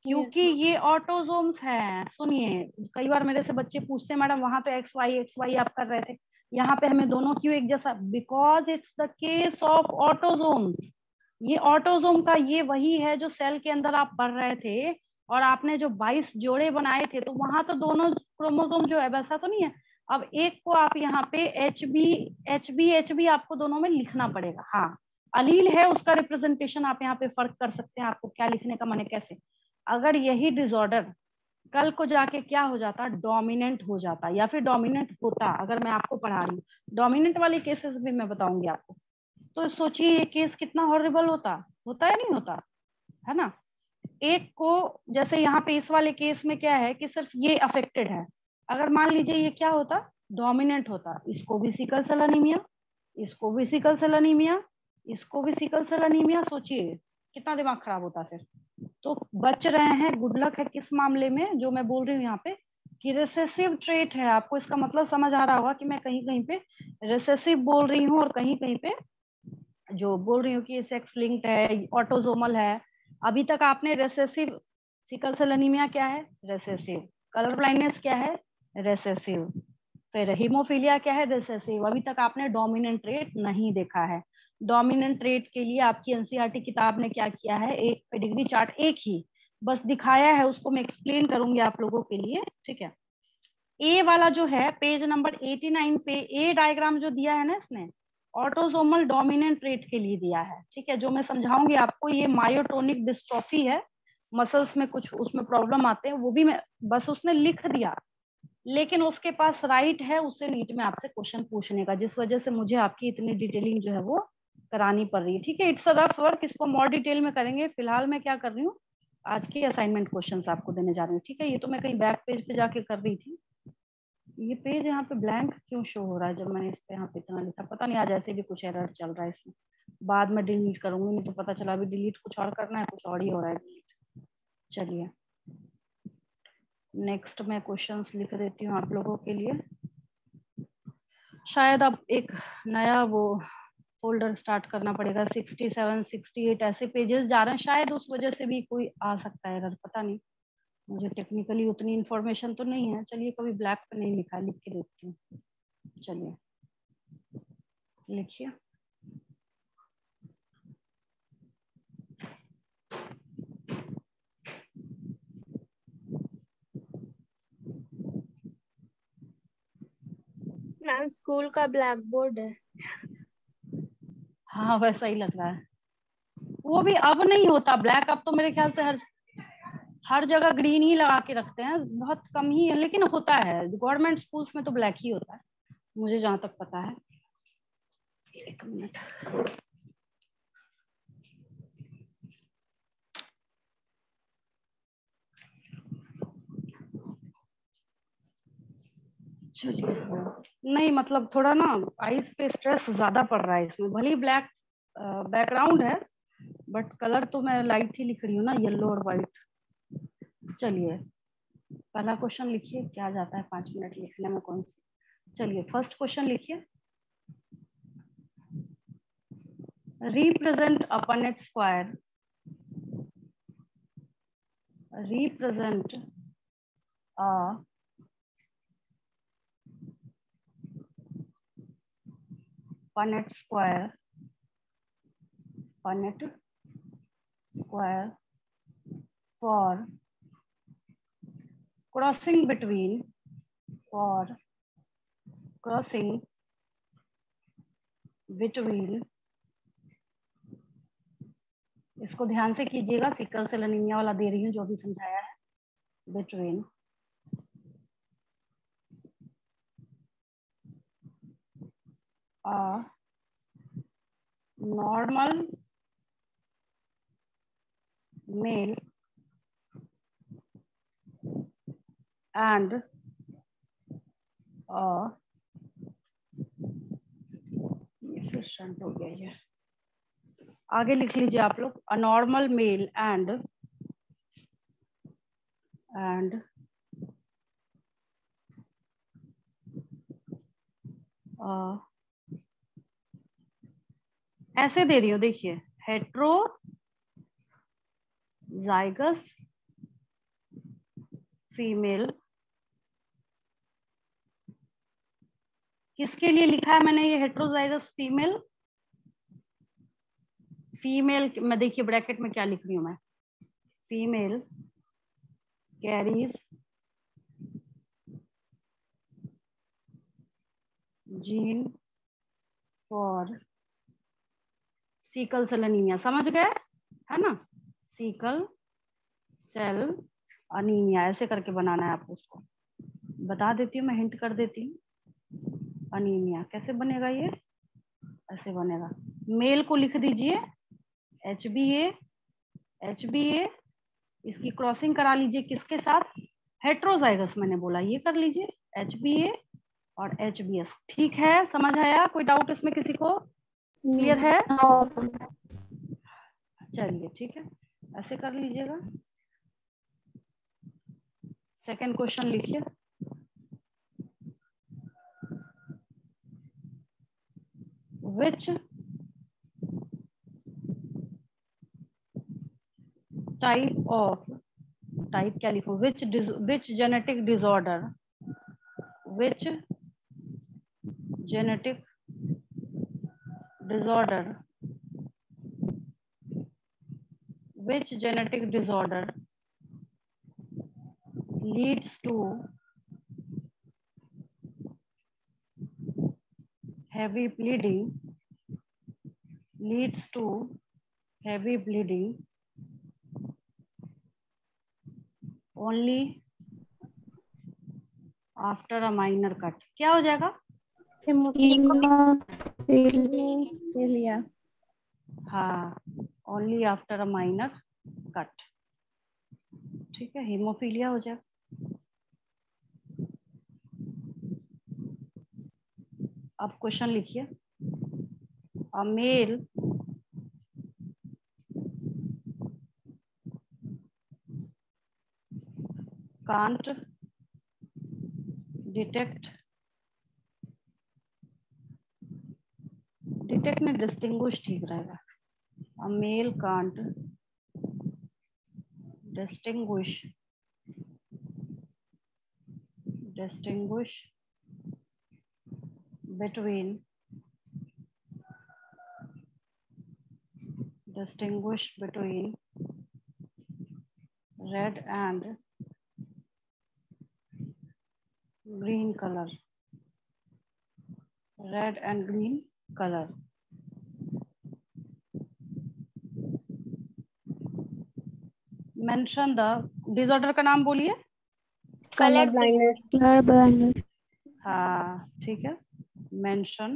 क्योंकि ये ऑटोजोम्स है। सुनिए, कई बार मेरे से बच्चे पूछते हैं मैडम वहां तो XY आप कर रहे थे, यहाँ पे हमें दोनों क्यों एक जैसा? Because it's the case of autosomes. ये ऑटोजोम का ये वही है जो सेल के अंदर आप पढ़ रहे थे, और आपने जो 22 जोड़े बनाए थे तो वहां तो दोनों क्रोमोसोम जो है वैसा तो नहीं है। अब एक को आप यहाँ पे HB आपको दोनों में लिखना पड़ेगा। हाँ, अलील है उसका रिप्रेजेंटेशन आप यहाँ पे फर्क कर सकते हैं, आपको क्या लिखने का मन है कैसे। अगर यही डिसऑर्डर कल को जाके क्या हो जाता, डोमिनेंट हो जाता या फिर डोमिनेंट होता, अगर मैं आपको पढ़ा रही हूँ डोमिनेंट वाले केसेस भी मैं बताऊंगी आपको, तो सोचिए ये केस कितना हॉरिबल होता या नहीं होता, है ना। एक को जैसे यहाँ पे इस वाले केस में क्या है कि सिर्फ ये अफेक्टेड है, अगर मान लीजिए ये क्या होता, डोमिनेंट होता, इसको भी सिकल सेल एनीमिया, इसको भी सिकल सेल एनीमिया, इसको भी सिकल सेल एनीमिया, सोचिए कितना दिमाग खराब होता फिर। तो बच रहे हैं, गुड लक है किस मामले में, जो मैं बोल रही हूँ यहाँ पे कि रिसेसिव ट्रेट है। आपको इसका मतलब समझ आ रहा होगा कि मैं कहीं कहीं पे रिसेसिव बोल रही हूँ और कहीं कहीं पे जो बोल रही हूँ कि सेक्स लिंक्ड है, ऑटोजोमल है। अभी तक आपने रिसेसिव, सिकल सेल एनीमिया क्या है, रिसेसिव, कलर ब्लाइंडनेस क्या है, रिसेसिव, फिर हीमोफीलिया क्या है, रिसेसिव। अभी तक आपने डोमिनेंट ट्रेट नहीं देखा है। डोमिनेंट ट्रेट के लिए आपकी एनसीईआरटी किताब ने क्या किया है, एक पेडिग्री चार्ट एक ही बस दिखाया है, उसको मैं एक्सप्लेन करूंगी आप लोगों के लिए, ठीक है। ए वाला जो है पेज नंबर 89 पे ए डायग्राम जो दिया है ना इसने, ऑटोसोमल डोमिनेंट ट्रेट के लिए दिया है, ठीक है। जो मैं समझाऊंगी आपको, ये मायोटोनिक डिस्ट्रोफी है, मसल्स में कुछ उसमें प्रॉब्लम आते हैं, वो भी मैं बस उसने लिख दिया, लेकिन उसके पास राइट है उससे नीट में आपसे क्वेश्चन पूछने का, जिस वजह से मुझे आपकी इतनी डिटेलिंग जो है वो करानी पड़ रही है, ठीक है। इट्स अ रफ वर्क, इसको मोर डिटेल में करेंगे। फिलहाल मैं क्या कर रही हूँ, आज की असाइनमेंट क्वेश्चंस आपको देने जा रही हूँ, ठीक है। ये तो मैं कहीं बैक पेज पे जाके कर रही थी, ये पेज यहाँ पे ब्लैंक क्यों शो हो रहा है जब मैंने इस पे यहाँ पे इतना लिखा, पता नहीं आज ऐसे भी कुछ एरर चल रहा है इसमें, बाद में डिलीट करूंगी, नहीं तो पता चला अभी डिलीट कुछ और करना है, कुछ और ही हो रहा है डिलीट। चलिए नेक्स्ट मैं क्वेश्चंस लिख देती हूँ आप लोगों के लिए। शायद अब एक नया वो फोल्डर स्टार्ट करना पड़ेगा, 67 68 ऐसे पेजेस जा रहे हैं, शायद उस वजह से भी कोई आ सकता है एरर, पता नहीं, मुझे टेक्निकली उतनी इन्फॉर्मेशन तो नहीं है। चलिए, कभी ब्लैक पे नहीं लिखा, लिख के देखती हूँ। चलिए लिखिए। मैम स्कूल का ब्लैक बोर्ड है। हाँ वैसा ही लग रहा है, वो भी अब नहीं होता ब्लैक, अब तो मेरे ख्याल से हर जगह ग्रीन ही लगा के रखते हैं, बहुत कम ही है, लेकिन होता है गवर्नमेंट स्कूल्स में तो ब्लैक ही होता है, मुझे जहां तक पता है। एक मिनट, चलिए। नहीं मतलब थोड़ा ना आईज पे स्ट्रेस ज्यादा पड़ रहा है इसमें, भले ही ब्लैक बैकग्राउंड है बट कलर तो मैं लाइट ही लिख रही हूँ ना, येलो और व्हाइट। चलिए पहला क्वेश्चन लिखिए, क्या जाता है 5 मिनट लिखने में कौन सी। चलिए फर्स्ट क्वेश्चन लिखिए, represent a Punnett square, represent a Punnett square, Punnett square for crossing between, for crossing between, इसको ध्यान से कीजिएगा, सिकल सेल एनीमिया वाला दे रही हूँ जो भी समझाया है, between normal male and ये फिर शंट हो गया ये, आगे लिख लीजिए आप लोग, अ नॉर्मल मेल एंड ऐसे दे रही हूँ, देखिए हेट्रोजाइगस फीमेल, किसके लिए लिखा है मैंने ये हेट्रोजाइगस फीमेल? फीमेल मैं देखिए ब्रैकेट में क्या लिख रही हूँ मैं, female carries gene for sickle cell anaemia, समझ गए है ना, सिकल सेल अनीमिया, ऐसे करके बनाना है आपको, उसको बता देती हूँ मैं, हिंट कर देती हूँ। अनीमिया कैसे बनेगा, ये ऐसे बनेगा, मेल को लिख दीजिए HbA, इसकी क्रॉसिंग करा लीजिए किसके साथ, हेट्रोजाइगस मैंने बोला, ये कर लीजिए HbA और HbS, ठीक है, समझ आया? कोई डाउट इसमें किसी को? क्लियर है? चलिए ठीक है, ऐसे कर लीजिएगा। सेकंड क्वेश्चन लिखिए, which type of, टाइप क्या लिखूं, which genetic disorder, which genetic disorder, which genetic disorder leads to heavy bleeding, only after a minor cut, क्या हो जाएगा? हेमोफीलिया। हाँ, only after a minor cut, ठीक है, हीमोफीलिया हो जाएगा। अब क्वेश्चन लिखिए, अ मेल can't detect में डिस्टिंग्विश ठीक रहेगा, a male can't distinguish between red and green color, mention the disorder का नाम बोलिए, कलर ब्लाइंडनेस। हाँ ठीक है, मेंशन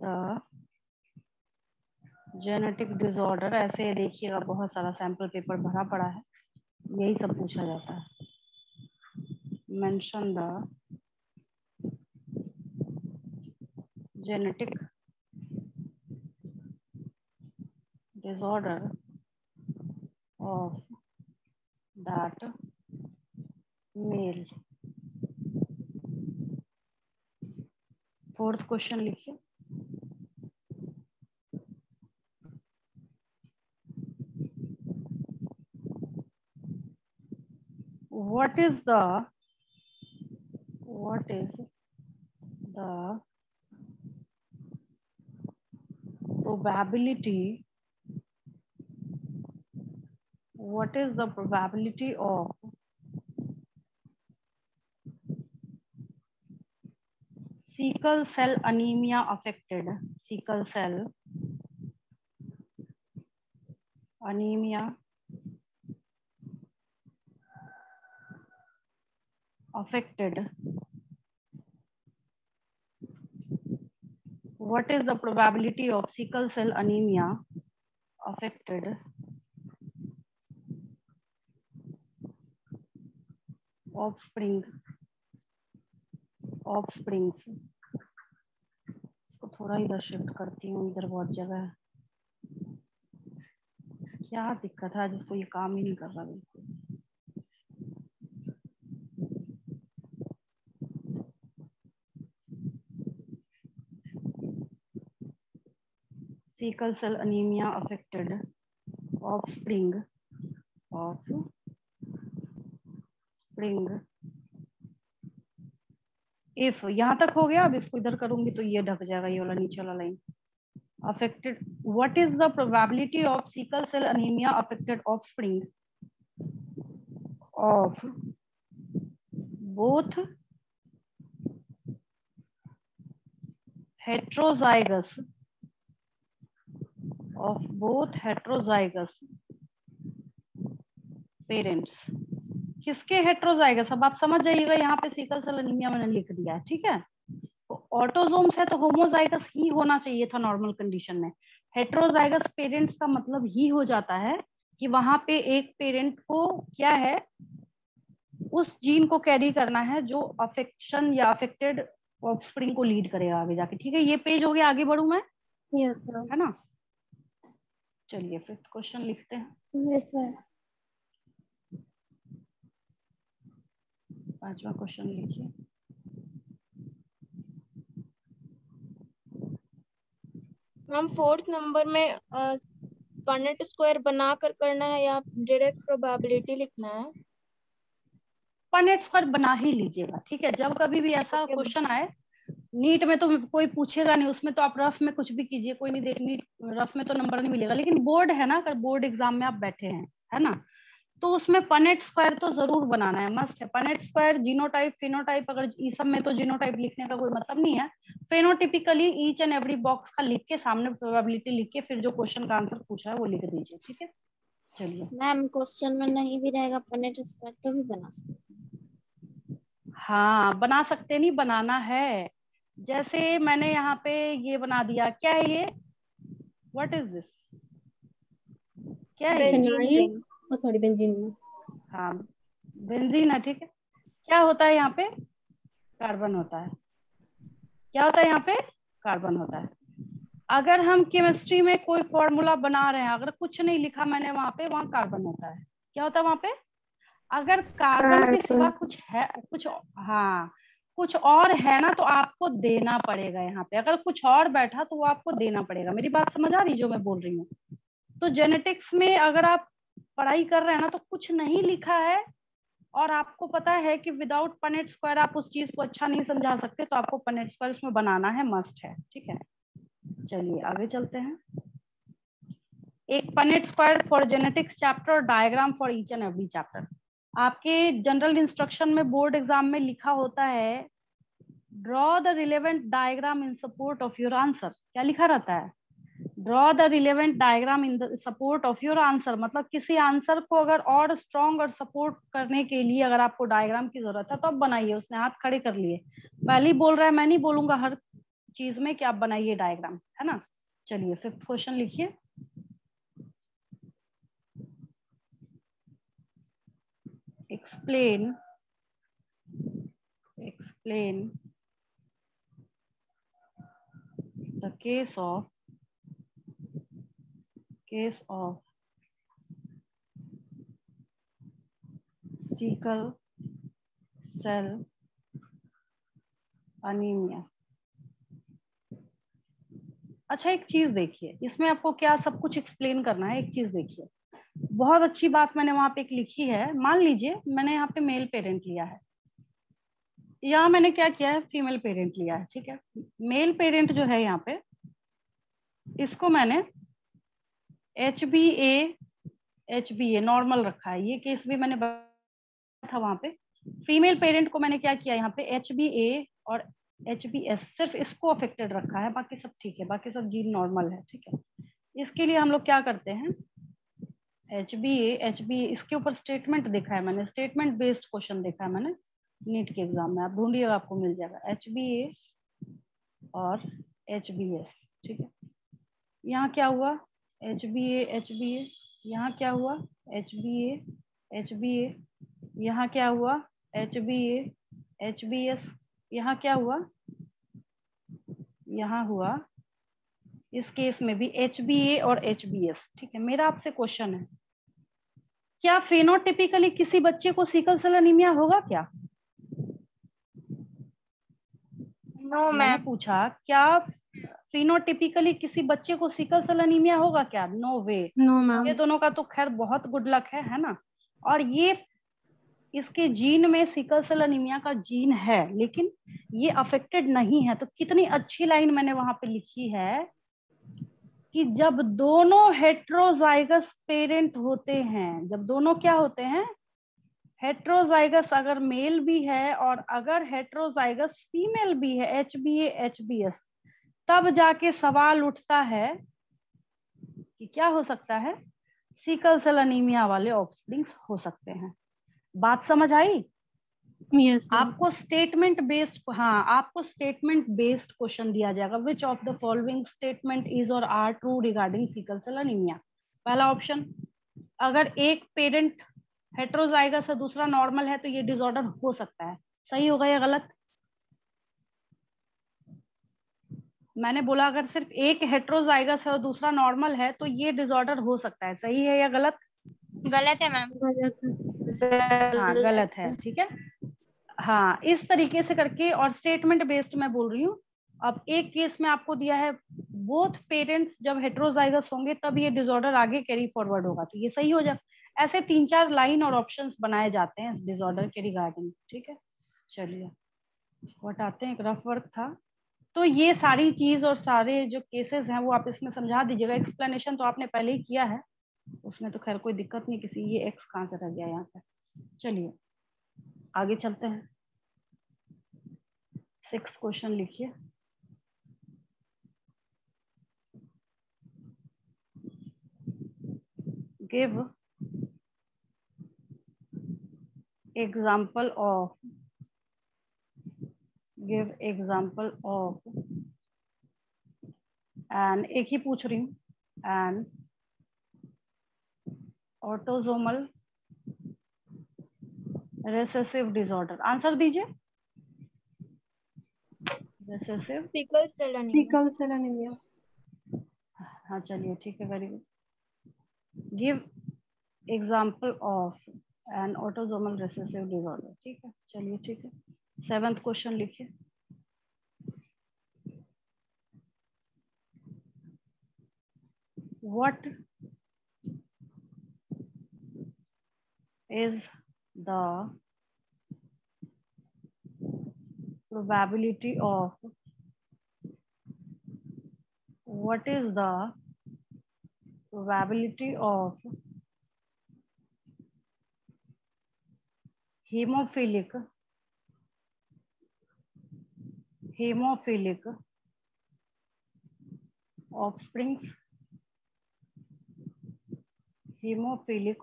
द जेनेटिक डिसऑर्डर, ऐसे देखिएगा बहुत सारा सैंपल पेपर भरा पड़ा है, यही सब पूछा जाता है, mention the genetic disorder of that male। Fourth question लिखिए, what is the probability of sickle cell anemia affected, What is the probability of sickle cell anemia affected offsprings? इसको थोड़ा इधर शिफ्ट करती हूँ, इधर बहुत जगह है। क्या दिक्कत है जिसको ये काम ही नहीं कर रहा बिल्कुल। Sickle cell anemia affected offspring if, यहाँ तक हो गया। अब इसको इधर करूंगी तो ये ढक जाएगा, ये वाला नीचे वाला line. affected, what is the probability of sickle cell anemia affected offspring of both heterozygous parents? किसके हेट्रोजाइगस? अब आप समझ जाइएगा, यहाँ पे सिकल सेल एनीमिया मैंने लिख दिया है, ठीक है। तो ऑटोजोम्स है तो होमोजाइगस ही होना चाहिए था नॉर्मल कंडीशन में। हेट्रोजाइगस पेरेंट्स का मतलब ही हो जाता है कि वहां पे एक पेरेंट को क्या है, उस जीन को कैरी करना है जो अफेक्शन या अफेक्टेड ऑफस्प्रिंग को लीड करेगा आगे जाके, ठीक है। ये पेज हो गया, आगे बढ़ू मैं? Yes ma'am. है ना? चलिए फिफ्थ क्वेश्चन लिखते हैं। Yes sir. 5वां क्वेश्चन लिखिए। मैम 4th नंबर में पनेट स्क्वायर बनाकर करना है या डायरेक्ट प्रोबेबिलिटी लिखना है? पनेट स्क्वायर बना ही लीजिएगा, ठीक है। जब कभी भी ऐसा क्वेश्चन आए नीट में तो कोई पूछेगा नहीं, उसमें तो आप रफ में कुछ भी कीजिए, कोई नहीं देखनी, रफ में तो नंबर नहीं मिलेगा। लेकिन बोर्ड है ना, अगर बोर्ड एग्जाम में आप बैठे हैं, है ना, तो उसमें पनेट स्क्वायर तो जरूर बनाना है, मस्ट है। पनेट स्क्वायर, जीनोटाइप, फिनोटाइप, अगर इस सब में तो जीनोटाइप लिखने का कोई मतलब नहीं है। फेनोटिपिकली ईच एंड एवरी बॉक्स का लिख के सामने प्रोबेबिलिटी लिख के फिर जो क्वेश्चन का आंसर पूछा है वो लिख दीजिए, ठीक है। चलिए। मैम क्वेश्चन में नहीं भी रहेगा पनेट स्क्वायर तो भी बना सकते हैं। हाँ बना सकते, नहीं बनाना है। जैसे मैंने यहाँ पे ये बना दिया, क्या है ये? What is this? क्या है? Sorry benzene. हाँ बेंजीन है, ठीक है। क्या होता है यहाँ पे? कार्बन होता है। क्या होता है यहाँ पे? कार्बन होता है। अगर हम केमिस्ट्री में कोई फॉर्मूला बना रहे हैं, अगर कुछ नहीं लिखा मैंने वहां पे, वहां कार्बन होता है। क्या होता है वहां पे? अगर कार्बन के सिवा कुछ है, कुछ, हाँ कुछ और है ना, तो आपको देना पड़ेगा यहाँ पे। अगर कुछ और बैठा तो वो आपको देना पड़ेगा। मेरी बात समझ आ रही जो मैं बोल रही हूँ? तो जेनेटिक्स में अगर आप पढ़ाई कर रहे हैं ना, तो कुछ नहीं लिखा है और आपको पता है कि विदाउट पनेट स्क्वायर आप उस चीज को अच्छा नहीं समझा सकते, तो आपको पनेट स्क्वायर उसमें बनाना है, मस्ट है, ठीक है। चलिए आगे चलते हैं। एक Punnett square for genetics chapter, diagram for each and every chapter. आपके जनरल इंस्ट्रक्शन में बोर्ड एग्जाम में लिखा होता है, draw the relevant diagram in support of your answer. क्या लिखा रहता है? Draw the relevant diagram in the support of your answer. मतलब किसी आंसर को अगर और स्ट्रॉन्ग और सपोर्ट करने के लिए अगर आपको डायग्राम की जरूरत है तो आप बनाइए। उसने हाथ खड़े कर लिए, पहले ही बोल रहा है, मैं नहीं बोलूंगा हर चीज में कि आप बनाइए डायग्राम, है ना। चलिए फिफ्थ क्वेश्चन लिखिए। explain the case of sickle cell anemia। अच्छा एक चीज देखिए, इसमें आपको क्या सब कुछ एक्सप्लेन करना है। एक चीज देखिए, बहुत अच्छी बात मैंने वहां पे एक लिखी है। मान लीजिए मैंने यहाँ पे मेल पेरेंट लिया है, यहाँ मैंने क्या किया है, फीमेल पेरेंट लिया है, ठीक है। मेल पेरेंट जो है यहाँ पे, इसको मैंने HbA नॉर्मल रखा है। ये केस भी मैंने था वहां पे। फीमेल पेरेंट को मैंने क्या किया, यहाँ पे HbA और HbS सिर्फ इसको अफेक्टेड रखा है, बाकी सब ठीक है, बाकी सब जीन नॉर्मल है, ठीक है। इसके लिए हम लोग क्या करते हैं, HbA इसके ऊपर स्टेटमेंट देखा है मैंने, स्टेटमेंट बेस्ड क्वेश्चन देखा है मैंने नीट के एग्जाम में, आप ढूंढिएगा आपको मिल जाएगा। HbA और HBS, ठीक है। यहाँ क्या हुआ, HBA HBA, यहाँ क्या हुआ, HBA HBA, यहाँ क्या हुआ, HBA HBS, यहाँ क्या हुआ, यहाँ हुआ इस केस में भी HBA और HBS, ठीक है। मेरा आपसे क्वेश्चन है, क्या फेनोटिपिकली किसी बच्चे को सिकल सेल एनीमिया होगा क्या? नो मैंने मैम। पूछा क्या फिनोटिपिकली किसी बच्चे को सिकल सेल एनीमिया होगा क्या? No way. No ma'am. ये दोनों का तो खैर बहुत गुड लक है ना। और ये इसके जीन में सिकल सेल एनीमिया का जीन है, लेकिन ये अफेक्टेड नहीं है। तो कितनी अच्छी लाइन मैंने वहां पे लिखी है कि जब दोनों हेट्रोजाइगस पेरेंट होते हैं, जब दोनों क्या होते हैं, हेट्रोजाइगस, अगर मेल भी है और अगर हेट्रोजाइगस फीमेल भी है, HBA HBS, तब जाके सवाल उठता है कि क्या हो सकता है, सिकल सेल एनीमिया वाले ऑफस्प्रिंग्स हो सकते हैं। बात समझ आई? Yes ma'am. आपको स्टेटमेंट बेस्ड, हाँ, आपको स्टेटमेंट बेस्ड क्वेश्चन दिया जाएगा। Which of the following statement is और are true regarding sickle cell anaemia? पहला ऑप्शन, अगर एक पेरेंट हेट्रोजाइगस है दूसरा नॉर्मल है तो ये डिसऑर्डर हो सकता है। सही होगा या गलत? मैंने बोला अगर सिर्फ एक हेट्रोजाइगस है और दूसरा नॉर्मल है तो ये डिसऑर्डर हो सकता है। सही है या गलत? गलत है मैम। हाँ गलत है, ठीक है। हाँ, इस तरीके से करके, और स्टेटमेंट बेस्ड मैं बोल रही हूँ। अब एक केस में आपको दिया है बोथ पेरेंट्स जब हेट्रोजाइगस होंगे तब ये डिसऑर्डर आगे कैरी फॉरवर्ड होगा, तो ये सही हो जाए। ऐसे 3-4 लाइन और ऑप्शंस बनाए जाते हैं इस डिसऑर्डर के रिगार्डिंग, ठीक है। चलिए इसको हटाते हैं, एक रफ वर्क था। तो ये सारी चीज और सारे जो केसेस हैं वो आप इसमें समझा दीजिएगा। एक्सप्लेनेशन तो आपने पहले ही किया है, उसमें तो खैर कोई दिक्कत नहीं किसी। ये एक्स कहाँ से रह गया यहाँ पे? चलिए आगे चलते हैं। 6th क्वेश्चन लिखिए। गिव एग्जाम्पल ऑफ एंड, एक ही पूछ रही हूँ, and autosomal recessive disorder. Answer दीजिए। Recessive sickle cell anaemia. Sickle cell anaemia. हाँ चलिए ठीक है, very good. Give example of an autosomal recessive disorder, ठीक है। चलिए ठीक है, 7th क्वेश्चन लिखिए। What is the probability of hemophilic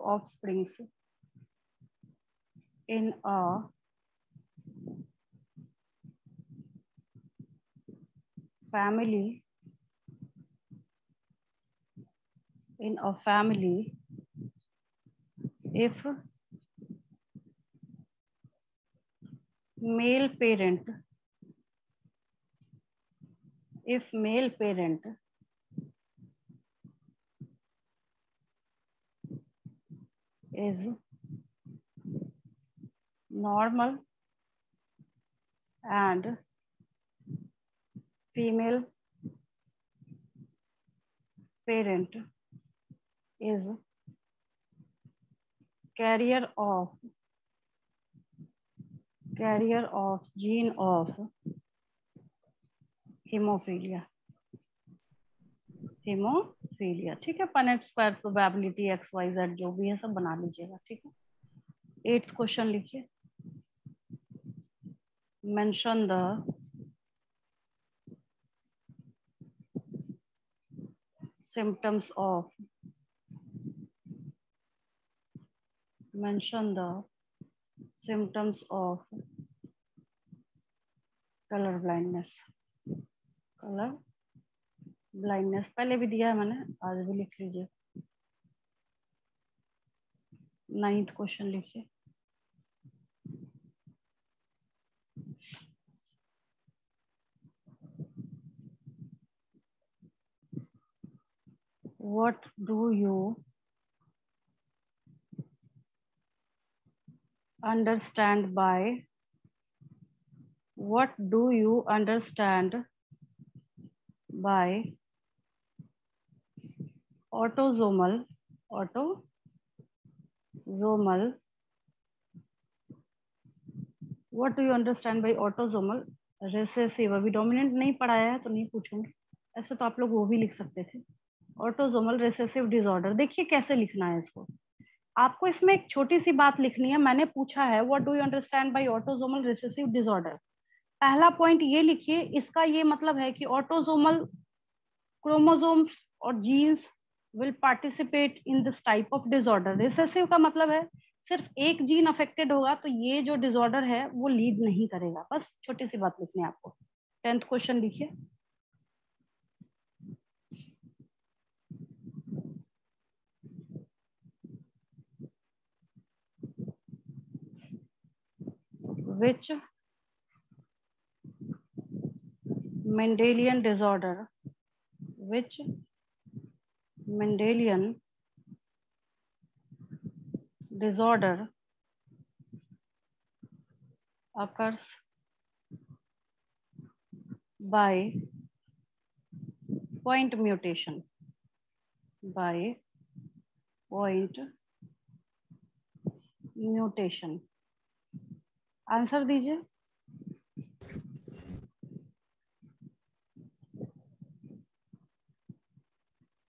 offsprings in a family if male parent is normal and female parent is carrier of gene of haemophilia, ठीक है। Punnett square probability XYZ जो भी है सब बना लीजिएगा, ठीक है। 8th क्वेश्चन लिखिए। Mention the symptoms of color blindness. Blindness पहले भी दिया है मैंने, आज भी लिख लीजिए। 9th क्वेश्चन लिखिए। What do you understand by, what do you understand by autosomal what do you understand by autosomal recessive? अभी डोमिनेंट नहीं पढ़ाया है तो नहीं पूछूंगी, ऐसे तो आप लोग वो भी लिख सकते थे। ऑटोजोमल रिसेसिव डिसऑर्डर, देखिए कैसे लिखना है इसको। आपको इसमें एक छोटी सी बात लिखनी है। मैंने पूछा है what do you understand by autosomal recessive disorder, पहला पॉइंट ये लिखिए, इसका ये मतलब है कि ऑटोजोमल क्रोमोसोम्स और genes will participate in this type of disorder. Recessive का मतलब है सिर्फ एक जीन अफेक्टेड होगा तो ये जो डिसऑर्डर है वो लीड नहीं करेगा। बस छोटी सी बात लिखनी है आपको। 10th क्वेश्चन लिखिए। Which Mendelian disorder, which Mendelian disorder occurs by point mutation, by point mutation? Answer दीजिए।